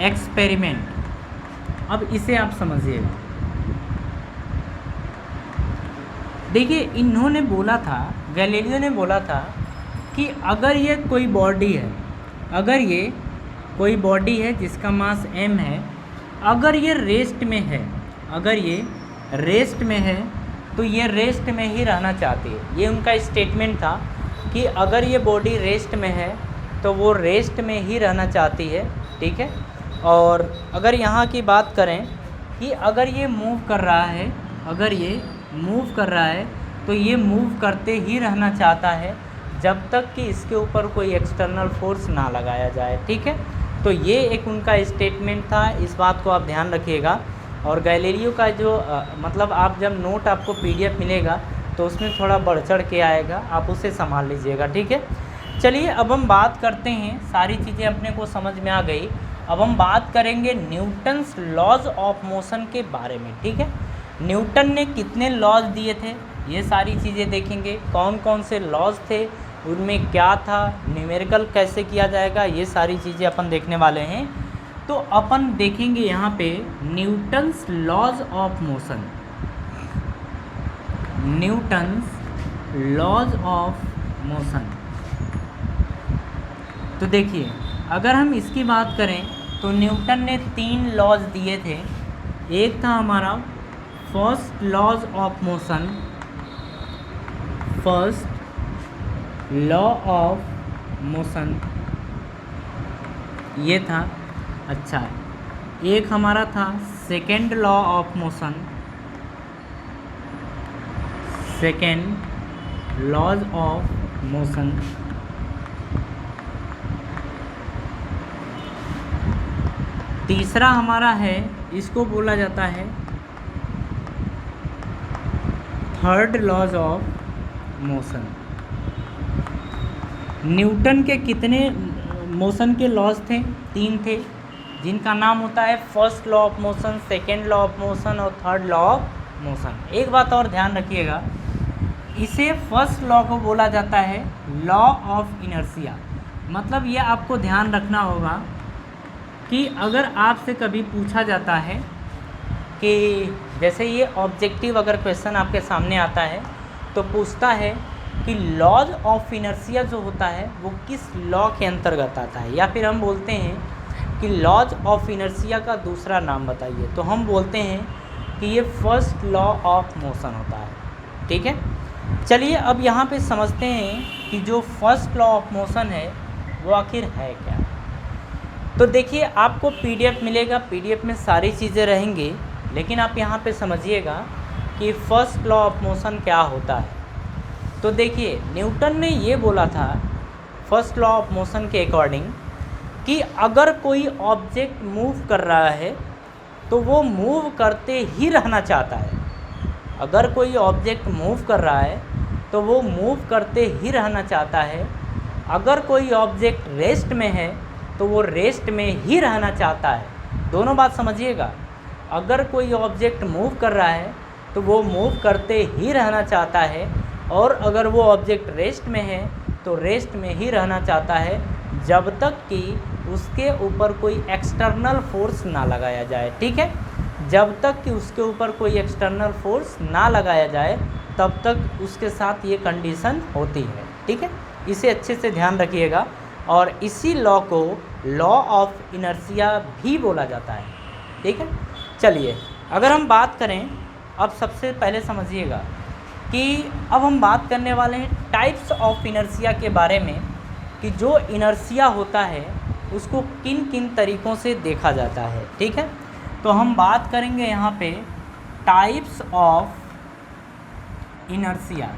Speaker 1: एक्सपेरिमेंट। अब इसे आप समझिएगा, देखिए इन्होंने बोला था, गैलीलियो ने बोला था कि अगर ये कोई बॉडी है, अगर ये कोई बॉडी है जिसका मास m है, अगर ये रेस्ट में है, अगर ये रेस्ट में है तो ये रेस्ट में ही रहना चाहती है। ये उनका स्टेटमेंट था कि अगर ये बॉडी रेस्ट में है तो वो रेस्ट में ही रहना चाहती है, ठीक है। और अगर यहाँ की बात करें कि अगर ये मूव कर रहा है, अगर ये मूव कर रहा है तो ये मूव करते ही रहना चाहता है जब तक कि इसके ऊपर कोई एक्सटर्नल फोर्स ना लगाया जाए, ठीक है। तो ये एक उनका स्टेटमेंट था, इस बात को आप ध्यान रखिएगा। और गैलीलियो का जो मतलब आप जब नोट आपको पीडीएफ मिलेगा तो उसमें थोड़ा बढ़ चढ़ के आएगा, आप उसे संभाल लीजिएगा, ठीक है। चलिए अब हम बात करते हैं, सारी चीज़ें अपने को समझ में आ गई। अब हम बात करेंगे न्यूटन्स लॉज ऑफ मोशन के बारे में, ठीक है। न्यूटन ने कितने लॉज दिए थे ये सारी चीज़ें देखेंगे, कौन कौन से लॉज थे, उनमें क्या था, न्यूमेरिकल कैसे किया जाएगा, ये सारी चीज़ें अपन देखने वाले हैं। तो अपन देखेंगे यहाँ पे Newton's laws of motion, Newton's laws of motion. तो देखिए अगर हम इसकी बात करें तो न्यूटन ने 3 लॉज दिए थे। एक था हमारा first laws of motion, first law of motion ये था। अच्छा, एक हमारा था second law of motion, second laws of motion. तीसरा हमारा है, इसको बोला जाता है third laws of motion. Newton के कितने मोशन के लॉज थे? 3 थे, जिनका नाम होता है first law of motion, second law of motion और थर्ड लॉ ऑफ मोशन। एक बात और ध्यान रखिएगा, इसे फर्स्ट लॉ को बोला जाता है लॉ ऑफ इनर्शिया। मतलब ये आपको ध्यान रखना होगा कि अगर आपसे कभी पूछा जाता है कि जैसे ये ऑब्जेक्टिव अगर क्वेश्चन आपके सामने आता है तो पूछता है कि लॉज ऑफ इनर्शिया जो होता है वो किस लॉ के अंतर्गत आता है, या फिर हम बोलते हैं कि लॉज ऑफ इनर्शिया का दूसरा नाम बताइए, तो हम बोलते हैं कि ये फर्स्ट लॉ ऑफ मोशन होता है, ठीक है। चलिए अब यहाँ पे समझते हैं कि जो फर्स्ट लॉ ऑफ मोशन है वो आखिर है क्या। तो देखिए आपको पीडीएफ मिलेगा, पीडीएफ में सारी चीज़ें रहेंगी, लेकिन आप यहाँ पे समझिएगा कि फर्स्ट लॉ ऑफ मोशन क्या होता है। तो देखिए न्यूटन ने ये बोला था फर्स्ट लॉ ऑफ मोशन के अकॉर्डिंग कि अगर कोई ऑब्जेक्ट मूव कर रहा है तो वो मूव करते ही रहना चाहता है। अगर कोई ऑब्जेक्ट मूव कर रहा है तो वो मूव करते ही रहना चाहता है। अगर कोई ऑब्जेक्ट रेस्ट में है तो वो रेस्ट में ही रहना चाहता है। दोनों बात समझिएगा, अगर कोई ऑब्जेक्ट मूव कर रहा है तो वो मूव करते ही रहना चाहता है, और अगर वो ऑब्जेक्ट रेस्ट में है तो रेस्ट में ही रहना चाहता है जब तक कि उसके ऊपर कोई एक्सटर्नल फोर्स ना लगाया जाए, ठीक है। जब तक कि उसके ऊपर कोई एक्सटर्नल फोर्स ना लगाया जाए तब तक उसके साथ ये कंडीशन होती है, ठीक है। इसे अच्छे से ध्यान रखिएगा, और इसी लॉ को लॉ ऑफ इनर्शिया भी बोला जाता है, ठीक है। चलिए अगर हम बात करें, अब सबसे पहले समझिएगा कि अब हम बात करने वाले हैं टाइप्स ऑफ इनर्शिया के बारे में, कि जो इनर्शिया होता है उसको किन किन तरीक़ों से देखा जाता है, ठीक है। तो हम बात करेंगे यहाँ पे types of inertia.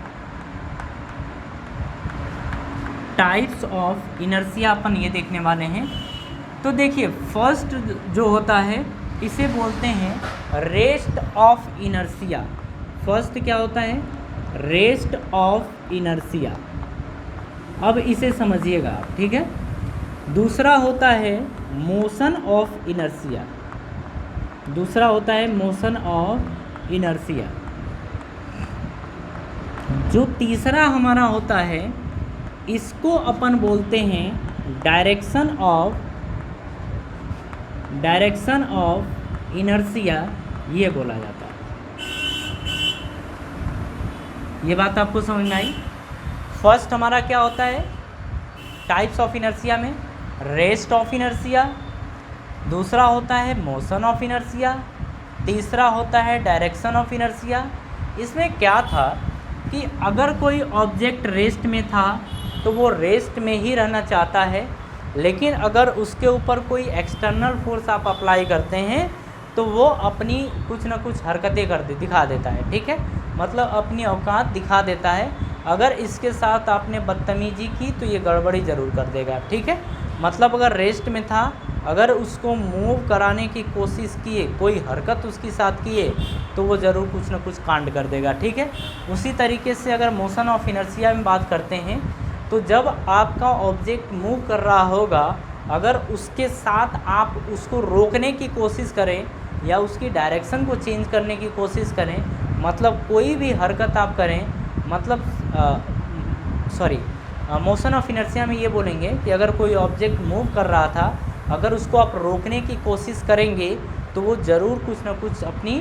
Speaker 1: Types of inertia अपन ये देखने वाले हैं। तो देखिए फर्स्ट जो होता है इसे बोलते हैं रेस्ट ऑफ इनर्शिया। फर्स्ट क्या होता है? Rest of inertia. अब इसे समझिएगा आप, ठीक है। दूसरा होता है मोशन ऑफ इनर्शिया, दूसरा होता है मोशन ऑफ इनर्शिया। जो तीसरा हमारा होता है इसको अपन बोलते हैं डायरेक्शन ऑफ इनर्शिया, ये बोला जाता है। ये बात आपको समझ में आई? फर्स्ट हमारा क्या होता है टाइप्स ऑफ इनर्शिया में? रेस्ट ऑफ इनर्शिया, दूसरा होता है मोशन ऑफ इनर्शिया, तीसरा होता है डायरेक्शन ऑफ इनर्शिया। इसमें क्या था कि अगर कोई ऑब्जेक्ट रेस्ट में था तो वो रेस्ट में ही रहना चाहता है। लेकिन अगर उसके ऊपर कोई एक्सटर्नल फोर्स आप अप्लाई करते हैं तो वो अपनी कुछ ना कुछ हरकतें दिखा देता है, ठीक है, मतलब अपनी औकात दिखा देता है। अगर इसके साथ आपने बदतमीजी की तो ये गड़बड़ी ज़रूर कर देगा, ठीक है। मतलब अगर रेस्ट में था, अगर उसको मूव कराने की कोशिश किए, कोई हरकत उसके साथ किए, तो वो ज़रूर कुछ ना कुछ कांड कर देगा, ठीक है। उसी तरीके से अगर मोशन ऑफ इनर्शिया में बात करते हैं, तो जब आपका ऑब्जेक्ट मूव कर रहा होगा, अगर उसके साथ आप उसको रोकने की कोशिश करें या उसकी डायरेक्शन को चेंज करने की कोशिश करें, मतलब कोई भी हरकत आप करें, मतलब मोशन ऑफ इनर्शिया में ये बोलेंगे कि अगर कोई ऑब्जेक्ट मूव कर रहा था, अगर उसको आप रोकने की कोशिश करेंगे तो वो ज़रूर कुछ ना कुछ अपनी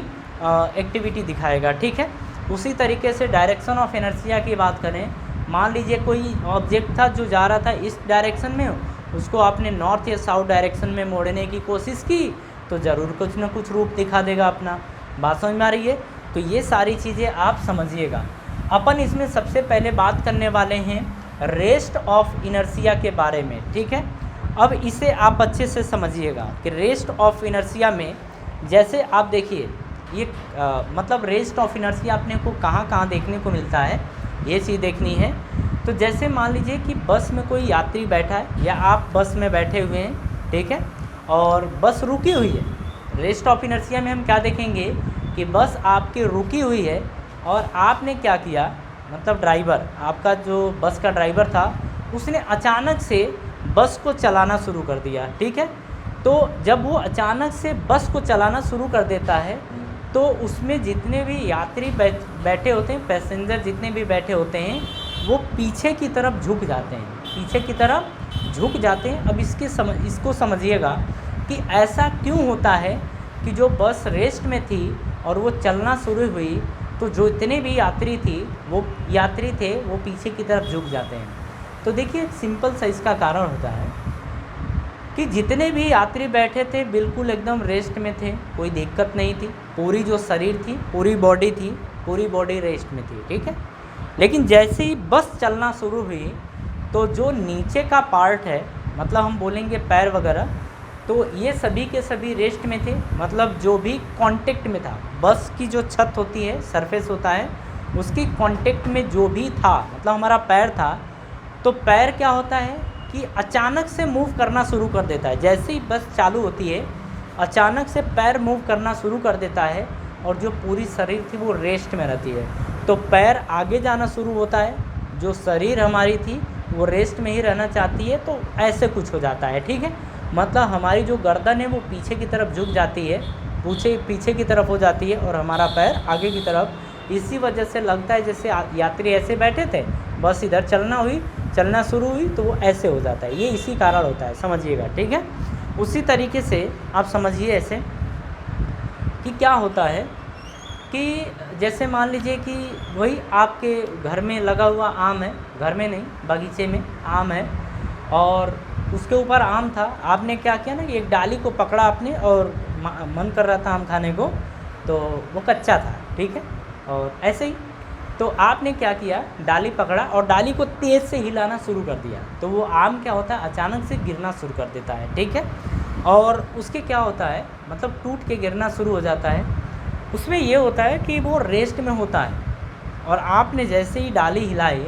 Speaker 1: एक्टिविटी दिखाएगा, ठीक है। उसी तरीके से डायरेक्शन ऑफ इनर्शिया की बात करें, मान लीजिए कोई ऑब्जेक्ट था जो जा रहा था इस डायरेक्शन में, उसको आपने नॉर्थ या साउथ डायरेक्शन में मोड़ने की कोशिश की तो ज़रूर कुछ ना कुछ रूप दिखा देगा अपना। बात समझ में आ रही है? तो ये सारी चीज़ें आप समझिएगा। अपन इसमें सबसे पहले बात करने वाले हैं रेस्ट ऑफ इनर्शिया के बारे में, ठीक है। अब इसे आप अच्छे से समझिएगा कि रेस्ट ऑफ इनर्शिया में जैसे आप देखिए ये मतलब रेस्ट ऑफ इनर्शिया अपने को कहाँ कहाँ देखने को मिलता है, ये चीज़ देखनी है। तो जैसे मान लीजिए कि बस में कोई यात्री बैठा है या आप बस में बैठे हुए हैं, ठीक है, और बस रुकी हुई है। रेस्ट ऑफ इनर्शिया में हम क्या देखेंगे कि बस आपकी रुकी हुई है और आपने क्या किया, मतलब ड्राइवर, आपका जो बस का ड्राइवर था, उसने अचानक से बस को चलाना शुरू कर दिया, ठीक है। तो जब वो अचानक से बस को चलाना शुरू कर देता है तो उसमें जितने भी यात्री बैठे होते हैं, पैसेंजर जितने भी बैठे होते हैं, वो पीछे की तरफ झुक जाते हैं, पीछे की तरफ झुक जाते हैं। अब इसको समझिएगा कि ऐसा क्यों होता है कि जो बस रेस्ट में थी और वो चलना शुरू हुई तो जो इतने भी यात्री थे वो पीछे की तरफ झुक जाते हैं। तो देखिए सिंपल सा इसका कारण होता है कि जितने भी यात्री बैठे थे बिल्कुल एकदम रेस्ट में थे, कोई दिक्कत नहीं थी, पूरी जो शरीर थी, पूरी बॉडी रेस्ट में थी, ठीक है। लेकिन जैसे ही बस चलना शुरू हुई तो जो नीचे का पार्ट है, मतलब हम बोलेंगे पैर वगैरह, तो ये सभी के सभी रेस्ट में थे, मतलब जो भी कांटेक्ट में था, बस की जो छत होती है, सरफेस होता है, उसकी कांटेक्ट में जो भी था, मतलब हमारा पैर था, तो पैर क्या होता है कि अचानक से मूव करना शुरू कर देता है। जैसे ही बस चालू होती है अचानक से पैर मूव करना शुरू कर देता है और जो पूरी शरीर थी वो रेस्ट में रहती है, तो पैर आगे जाना शुरू होता है, जो शरीर हमारी थी वो रेस्ट में ही रहना चाहती है, तो ऐसे कुछ हो जाता है, ठीक है। मतलब हमारी जो गर्दन है वो पीछे की तरफ झुक जाती है, पीछे की तरफ हो जाती है और हमारा पैर आगे की तरफ। इसी वजह से लगता है जैसे यात्री ऐसे बैठे थे, बस इधर चलना शुरू हुई तो वो ऐसे हो जाता है, ये इसी कारण होता है, समझिएगा, ठीक है। उसी तरीके से आप समझिए ऐसे कि क्या होता है कि जैसे मान लीजिए कि वही आपके घर में लगा हुआ आम है, घर में नहीं बगीचे में आम है, और उसके ऊपर आम था, आपने क्या किया ना कि एक डाली को पकड़ा आपने और मन कर रहा था आम खाने को, तो वो कच्चा था, ठीक है, और ऐसे ही तो आपने क्या किया, डाली पकड़ा और डाली को तेज़ से हिलाना शुरू कर दिया, तो वो आम क्या होता है अचानक से गिरना शुरू कर देता है, ठीक है। और उसके क्या होता है, मतलब टूट के गिरना शुरू हो जाता है। उसमें ये होता है कि वो रेस्ट में होता है और आपने जैसे ही डाली हिलाई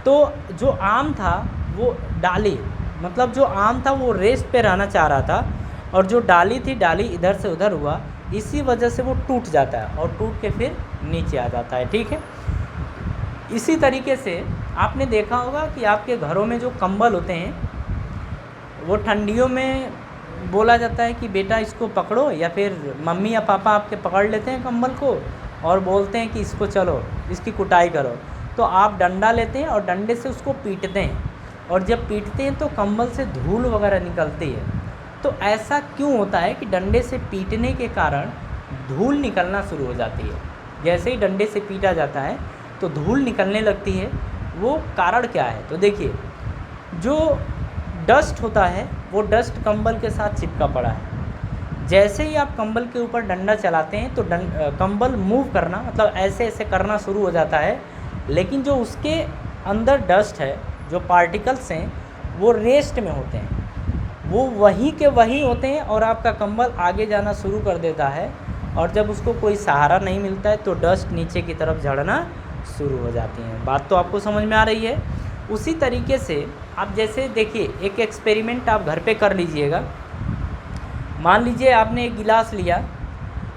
Speaker 1: तो जो आम था वो डाली, मतलब जो आम था वो रेस्ट पे रहना चाह रहा था और जो डाली थी, डाली इधर से उधर हुआ, इसी वजह से वो टूट जाता है और टूट के फिर नीचे आ जाता है, ठीक है। इसी तरीके से आपने देखा होगा कि आपके घरों में जो कंबल होते हैं वो ठंडियों में बोला जाता है कि बेटा इसको पकड़ो, या फिर मम्मी या पापा आपके पकड़ लेते हैं कंबल को और बोलते हैं कि इसको चलो इसकी कुटाई करो, तो आप डंडा लेते हैं और डंडे से उसको पीटते हैं, और जब पीटते हैं तो कंबल से धूल वगैरह निकलती है। तो ऐसा क्यों होता है कि डंडे से पीटने के कारण धूल निकलना शुरू हो जाती है, जैसे ही डंडे से पीटा जाता है तो धूल निकलने लगती है, वो कारण क्या है। तो देखिए जो डस्ट होता है वो डस्ट कंबल के साथ चिपका पड़ा है, जैसे ही आप कंबल के ऊपर डंडा चलाते हैं तो कंबल मूव करना, मतलब ऐसे ऐसे करना शुरू हो जाता है, लेकिन जो उसके अंदर डस्ट है, जो पार्टिकल्स हैं वो रेस्ट में होते हैं, वो वहीं के वहीं होते हैं और आपका कंबल आगे जाना शुरू कर देता है, और जब उसको कोई सहारा नहीं मिलता है तो डस्ट नीचे की तरफ झड़ना शुरू हो जाती हैं। बात तो आपको समझ में आ रही है। उसी तरीके से आप जैसे देखिए, एक एक्सपेरिमेंट आप घर पे कर लीजिएगा। मान लीजिए आपने एक गिलास लिया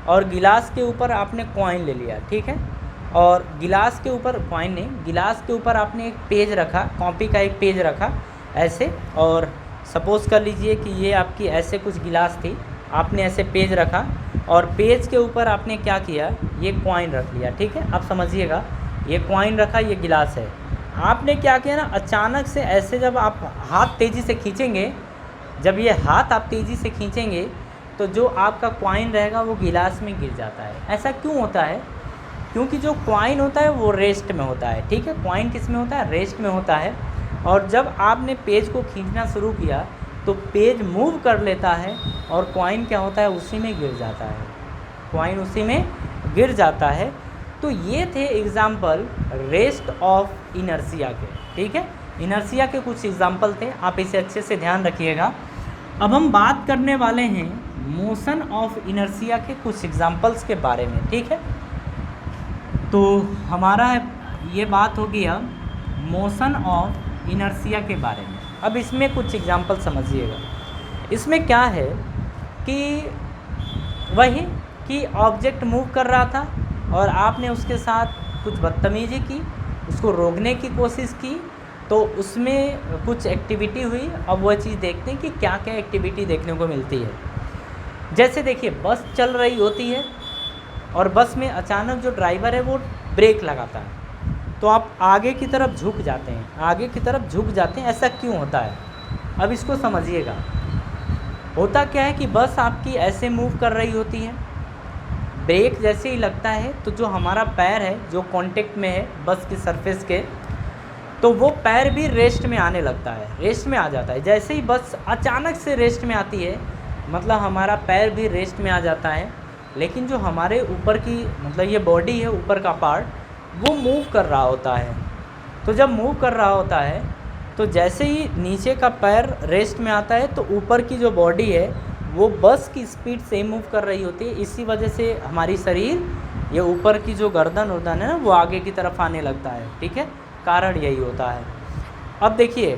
Speaker 1: और गिलास के ऊपर आपने कॉइन ले लिया, ठीक है, और गिलास के ऊपर कॉइन नहीं, गिलास के ऊपर आपने एक पेज रखा, कॉपी का एक पेज रखा ऐसे, और सपोज़ कर लीजिए कि ये आपकी ऐसे कुछ गिलास थी, आपने ऐसे पेज रखा और पेज के ऊपर आपने क्या किया, ये कॉइन रख लिया, ठीक है। आप समझिएगा, ये कॉइन रखा, ये गिलास है, आपने क्या किया ना, अचानक से ऐसे जब आप हाथ तेज़ी से खींचेंगे, जब ये हाथ आप तेज़ी से खींचेंगे तो जो आपका कॉइन रहेगा वो गिलास में गिर जाता है। ऐसा क्यों होता है? क्योंकि जो कॉइन होता है वो रेस्ट में होता है, ठीक है। कॉइन किस में होता है? रेस्ट में होता है। और जब आपने पेज को खींचना शुरू किया तो पेज मूव कर लेता है और कॉइन क्या होता है, उसी में गिर जाता है, कॉइन उसी में गिर जाता है। तो ये थे एग्ज़ाम्पल रेस्ट ऑफ इनर्शिया के, ठीक है। इनर्शिया के कुछ एग्ज़ाम्पल थे, आप इसे अच्छे से ध्यान रखिएगा। अब हम बात करने वाले हैं मोशन ऑफ इनर्शिया के कुछ एग्ज़ाम्पल्स के बारे में, ठीक है। तो हमारा ये बात हो गया मोशन ऑफ इनर्शिया के बारे में। अब इसमें कुछ एग्ज़ाम्पल समझिएगा। इसमें क्या है कि वही कि ऑब्जेक्ट मूव कर रहा था और आपने उसके साथ कुछ बदतमीज़ी की, उसको रोकने की कोशिश की, तो उसमें कुछ एक्टिविटी हुई। अब वह चीज़ देखते हैं कि क्या क्या एक्टिविटी देखने को मिलती है। जैसे देखिए, बस चल रही होती है और बस में अचानक जो ड्राइवर है वो ब्रेक लगाता है, तो आप आगे की तरफ झुक जाते हैं, आगे की तरफ झुक जाते हैं। ऐसा क्यों होता है? अब इसको समझिएगा। होता क्या है कि बस आपकी ऐसे मूव कर रही होती है, ब्रेक जैसे ही लगता है तो जो हमारा पैर है जो कांटेक्ट में है बस की सरफेस के, तो वो पैर भी रेस्ट में आने लगता है, रेस्ट में आ जाता है। जैसे ही बस अचानक से रेस्ट में आती है, मतलब हमारा पैर भी रेस्ट में आ जाता है, लेकिन जो हमारे ऊपर की मतलब ये बॉडी है, ऊपर का पार्ट, वो मूव कर रहा होता है। तो जब मूव कर रहा होता है तो जैसे ही नीचे का पैर रेस्ट में आता है तो ऊपर की जो बॉडी है वो बस की स्पीड से मूव कर रही होती है। इसी वजह से हमारी शरीर, ये ऊपर की जो गर्दन है ना, वो आगे की तरफ आने लगता है, ठीक है। कारण यही होता है। अब देखिए,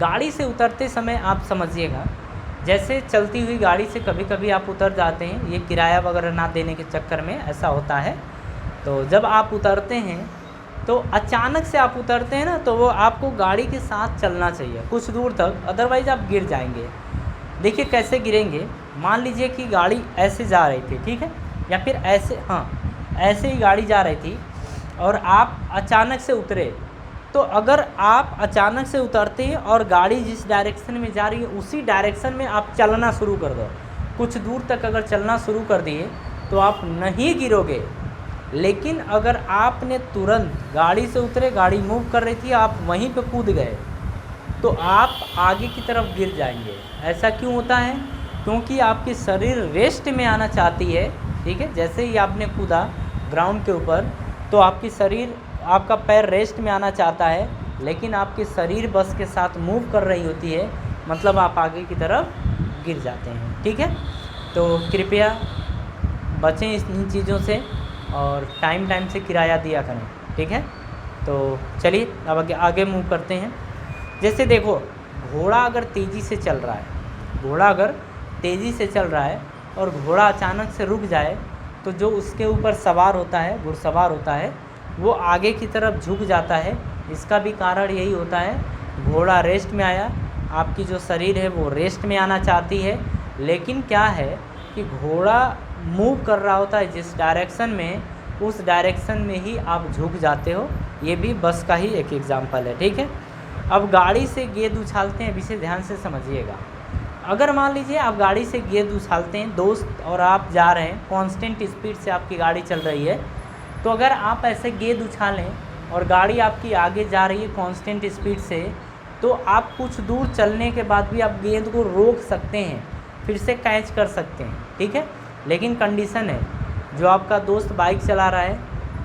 Speaker 1: गाड़ी से उतरते समय आप समझिएगा, जैसे चलती हुई गाड़ी से कभी कभी आप उतर जाते हैं, ये किराया वगैरह ना देने के चक्कर में ऐसा होता है। तो जब आप उतरते हैं तो अचानक से आप उतरते हैं ना, तो वो आपको गाड़ी के साथ चलना चाहिए कुछ दूर तक, अदरवाइज़ आप गिर जाएंगे। देखिए कैसे गिरेंगे। मान लीजिए कि गाड़ी ऐसे जा रही थी, ठीक है, या फिर ऐसे, हाँ ऐसे ही गाड़ी जा रही थी और आप अचानक से उतरे, तो अगर आप अचानक से उतरते हैं और गाड़ी जिस डायरेक्शन में जा रही है उसी डायरेक्शन में आप चलना शुरू कर दो, कुछ दूर तक अगर चलना शुरू कर दिए तो आप नहीं गिरोगे। लेकिन अगर आपने तुरंत गाड़ी से उतरे, गाड़ी मूव कर रही थी, आप वहीं पे कूद गए, तो आप आगे की तरफ गिर जाएंगे। ऐसा क्यों होता है? क्योंकि आपकी शरीर रेस्ट में आना चाहती है, ठीक है। जैसे ही आपने कूदा ग्राउंड के ऊपर तो आपकी शरीर, आपका पैर रेस्ट में आना चाहता है, लेकिन आपकी शरीर बस के साथ मूव कर रही होती है, मतलब आप आगे की तरफ गिर जाते हैं, ठीक है। तो कृपया बचें इन चीज़ों से और टाइम से किराया दिया करें, ठीक है। तो चलिए अब आगे मूव करते हैं। जैसे देखो, घोड़ा अगर तेज़ी से चल रहा है, घोड़ा अगर तेज़ी से चल रहा है और घोड़ा अचानक से रुक जाए, तो जो उसके ऊपर सवार होता है, घुड़सवार होता है, वो आगे की तरफ झुक जाता है। इसका भी कारण यही होता है, घोड़ा रेस्ट में आया, आपकी जो शरीर है वो रेस्ट में आना चाहती है, लेकिन क्या है कि घोड़ा मूव कर रहा होता है जिस डायरेक्शन में, उस डायरेक्शन में ही आप झुक जाते हो। ये भी बस का ही एक एग्जाम्पल है, ठीक है। अब गाड़ी से गेंद उछालते हैं, इसे ध्यान से समझिएगा। अगर मान लीजिए आप गाड़ी से गेंद उछालते हैं, दोस्त और आप जा रहे हैं, कांस्टेंट स्पीड से आपकी गाड़ी चल रही है, तो अगर आप ऐसे गेंद उछालें और गाड़ी आपकी आगे जा रही है कांस्टेंट स्पीड से, तो आप कुछ दूर चलने के बाद भी आप गेंद को रोक सकते हैं, फिर से कैच कर सकते हैं, ठीक है। लेकिन कंडीशन है, जो आपका दोस्त बाइक चला रहा है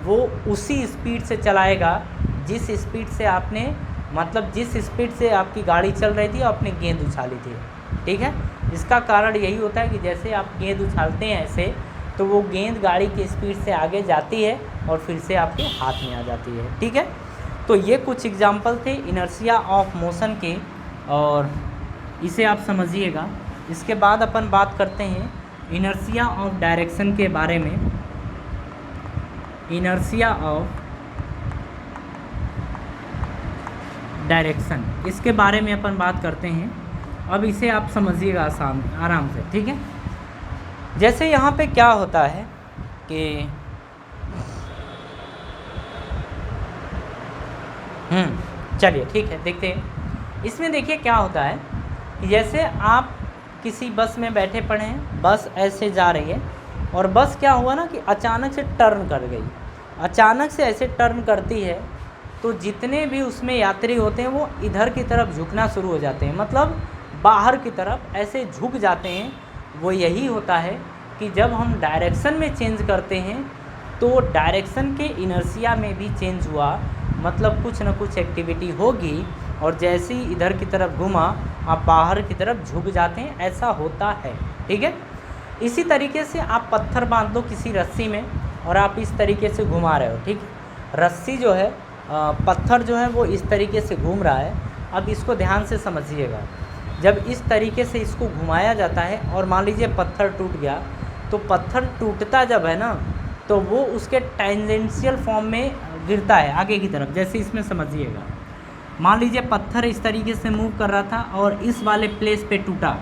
Speaker 1: वो उसी स्पीड से चलाएगा जिस स्पीड से आपने मतलब जिस स्पीड से आपकी गाड़ी चल रही थी आपने गेंद उछाली थी, ठीक है। इसका कारण यही होता है कि जैसे आप गेंद उछालते हैं ऐसे, तो वो गेंद गाड़ी की स्पीड से आगे जाती है और फिर से आपके हाथ में आ जाती है, ठीक है। तो ये कुछ एग्जाम्पल थे इनर्शिया ऑफ मोशन के, और इसे आप समझिएगा। इसके बाद अपन बात करते हैं इनर्शिया ऑफ डायरेक्शन के बारे में। इनर्शिया ऑफ डायरेक्शन, इसके बारे में अपन बात करते हैं। अब इसे आप समझिएगा आराम से, ठीक है। जैसे यहाँ पे क्या होता है कि चलिए ठीक है, देखते हैं। इसमें देखिए क्या होता है कि जैसे आप किसी बस में बैठे पड़े हैं, बस ऐसे जा रही है, और बस क्या हुआ ना कि अचानक से टर्न कर गई। अचानक से ऐसे टर्न करती है तो जितने भी उसमें यात्री होते हैं वो इधर की तरफ झुकना शुरू हो जाते हैं, मतलब बाहर की तरफ ऐसे झुक जाते हैं। वो यही होता है कि जब हम डायरेक्शन में चेंज करते हैं तो डायरेक्शन के इनर्शिया में भी चेंज हुआ, मतलब कुछ ना कुछ एक्टिविटी होगी, और जैसे ही इधर की तरफ घुमा आप बाहर की तरफ झुक जाते हैं, ऐसा होता है, ठीक है। इसी तरीके से आप पत्थर बांध दो किसी रस्सी में और आप इस तरीके से घुमा रहे हो, ठीक है। रस्सी जो है, पत्थर जो है वो इस तरीके से घूम रहा है। अब इसको ध्यान से समझिएगा। जब इस तरीके से इसको घुमाया जाता है और मान लीजिए पत्थर टूट गया, तो पत्थर टूटता जब है ना, तो वो उसके टेंजेंशियल फॉर्म में गिरता है आगे की तरफ। जैसे इसमें समझिएगा, मान लीजिए पत्थर इस तरीके से मूव कर रहा था और इस वाले प्लेस पे टूटा,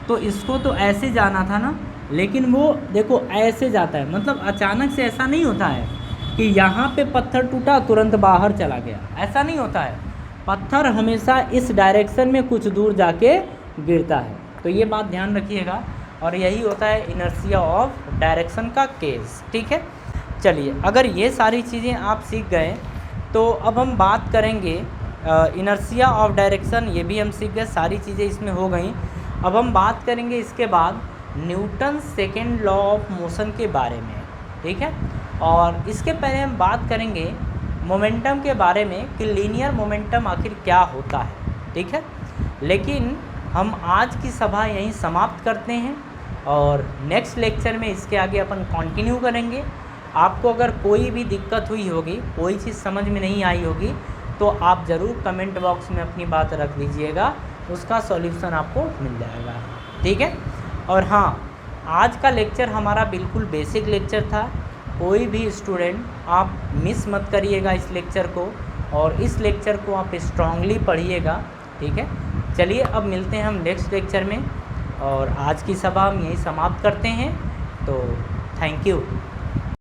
Speaker 1: तो इसको तो ऐसे जाना था ना, लेकिन वो देखो ऐसे जाता है। मतलब अचानक से ऐसा नहीं होता है कि यहाँ पे पत्थर टूटा तुरंत बाहर चला गया, ऐसा नहीं होता है। पत्थर हमेशा इस डायरेक्शन में कुछ दूर जाके गिरता है। तो ये बात ध्यान रखिएगा, और यही होता है इनर्शिया ऑफ डायरेक्शन का केस, ठीक है। चलिए, अगर ये सारी चीज़ें आप सीख गए तो अब हम बात करेंगे इनर्शिया ऑफ डायरेक्शन। ये भी हम सीख गए, सारी चीज़ें इसमें हो गई। अब हम बात करेंगे इसके बाद Newton second law of motion के बारे में, ठीक है। और इसके पहले हम बात करेंगे मोमेंटम के बारे में कि लीनियर मोमेंटम आखिर क्या होता है, ठीक है। लेकिन हम आज की सभा यहीं समाप्त करते हैं और नेक्स्ट लेक्चर में इसके आगे अपन कंटिन्यू करेंगे। आपको अगर कोई भी दिक्कत हुई होगी, कोई चीज़ समझ में नहीं आई होगी, तो आप ज़रूर कमेंट बॉक्स में अपनी बात रख दीजिएगा, उसका सॉल्यूशन आपको मिल जाएगा, ठीक है। और हाँ, आज का लेक्चर हमारा बिल्कुल बेसिक लेक्चर था। कोई भी स्टूडेंट आप मिस मत करिएगा इस लेक्चर को, और इस लेक्चर को आप स्ट्रांगली पढ़िएगा, ठीक है। चलिए, अब मिलते हैं हम नेक्स्ट लेक्चर में, और आज की सभा हम यहीं समाप्त करते हैं। तो थैंक यू।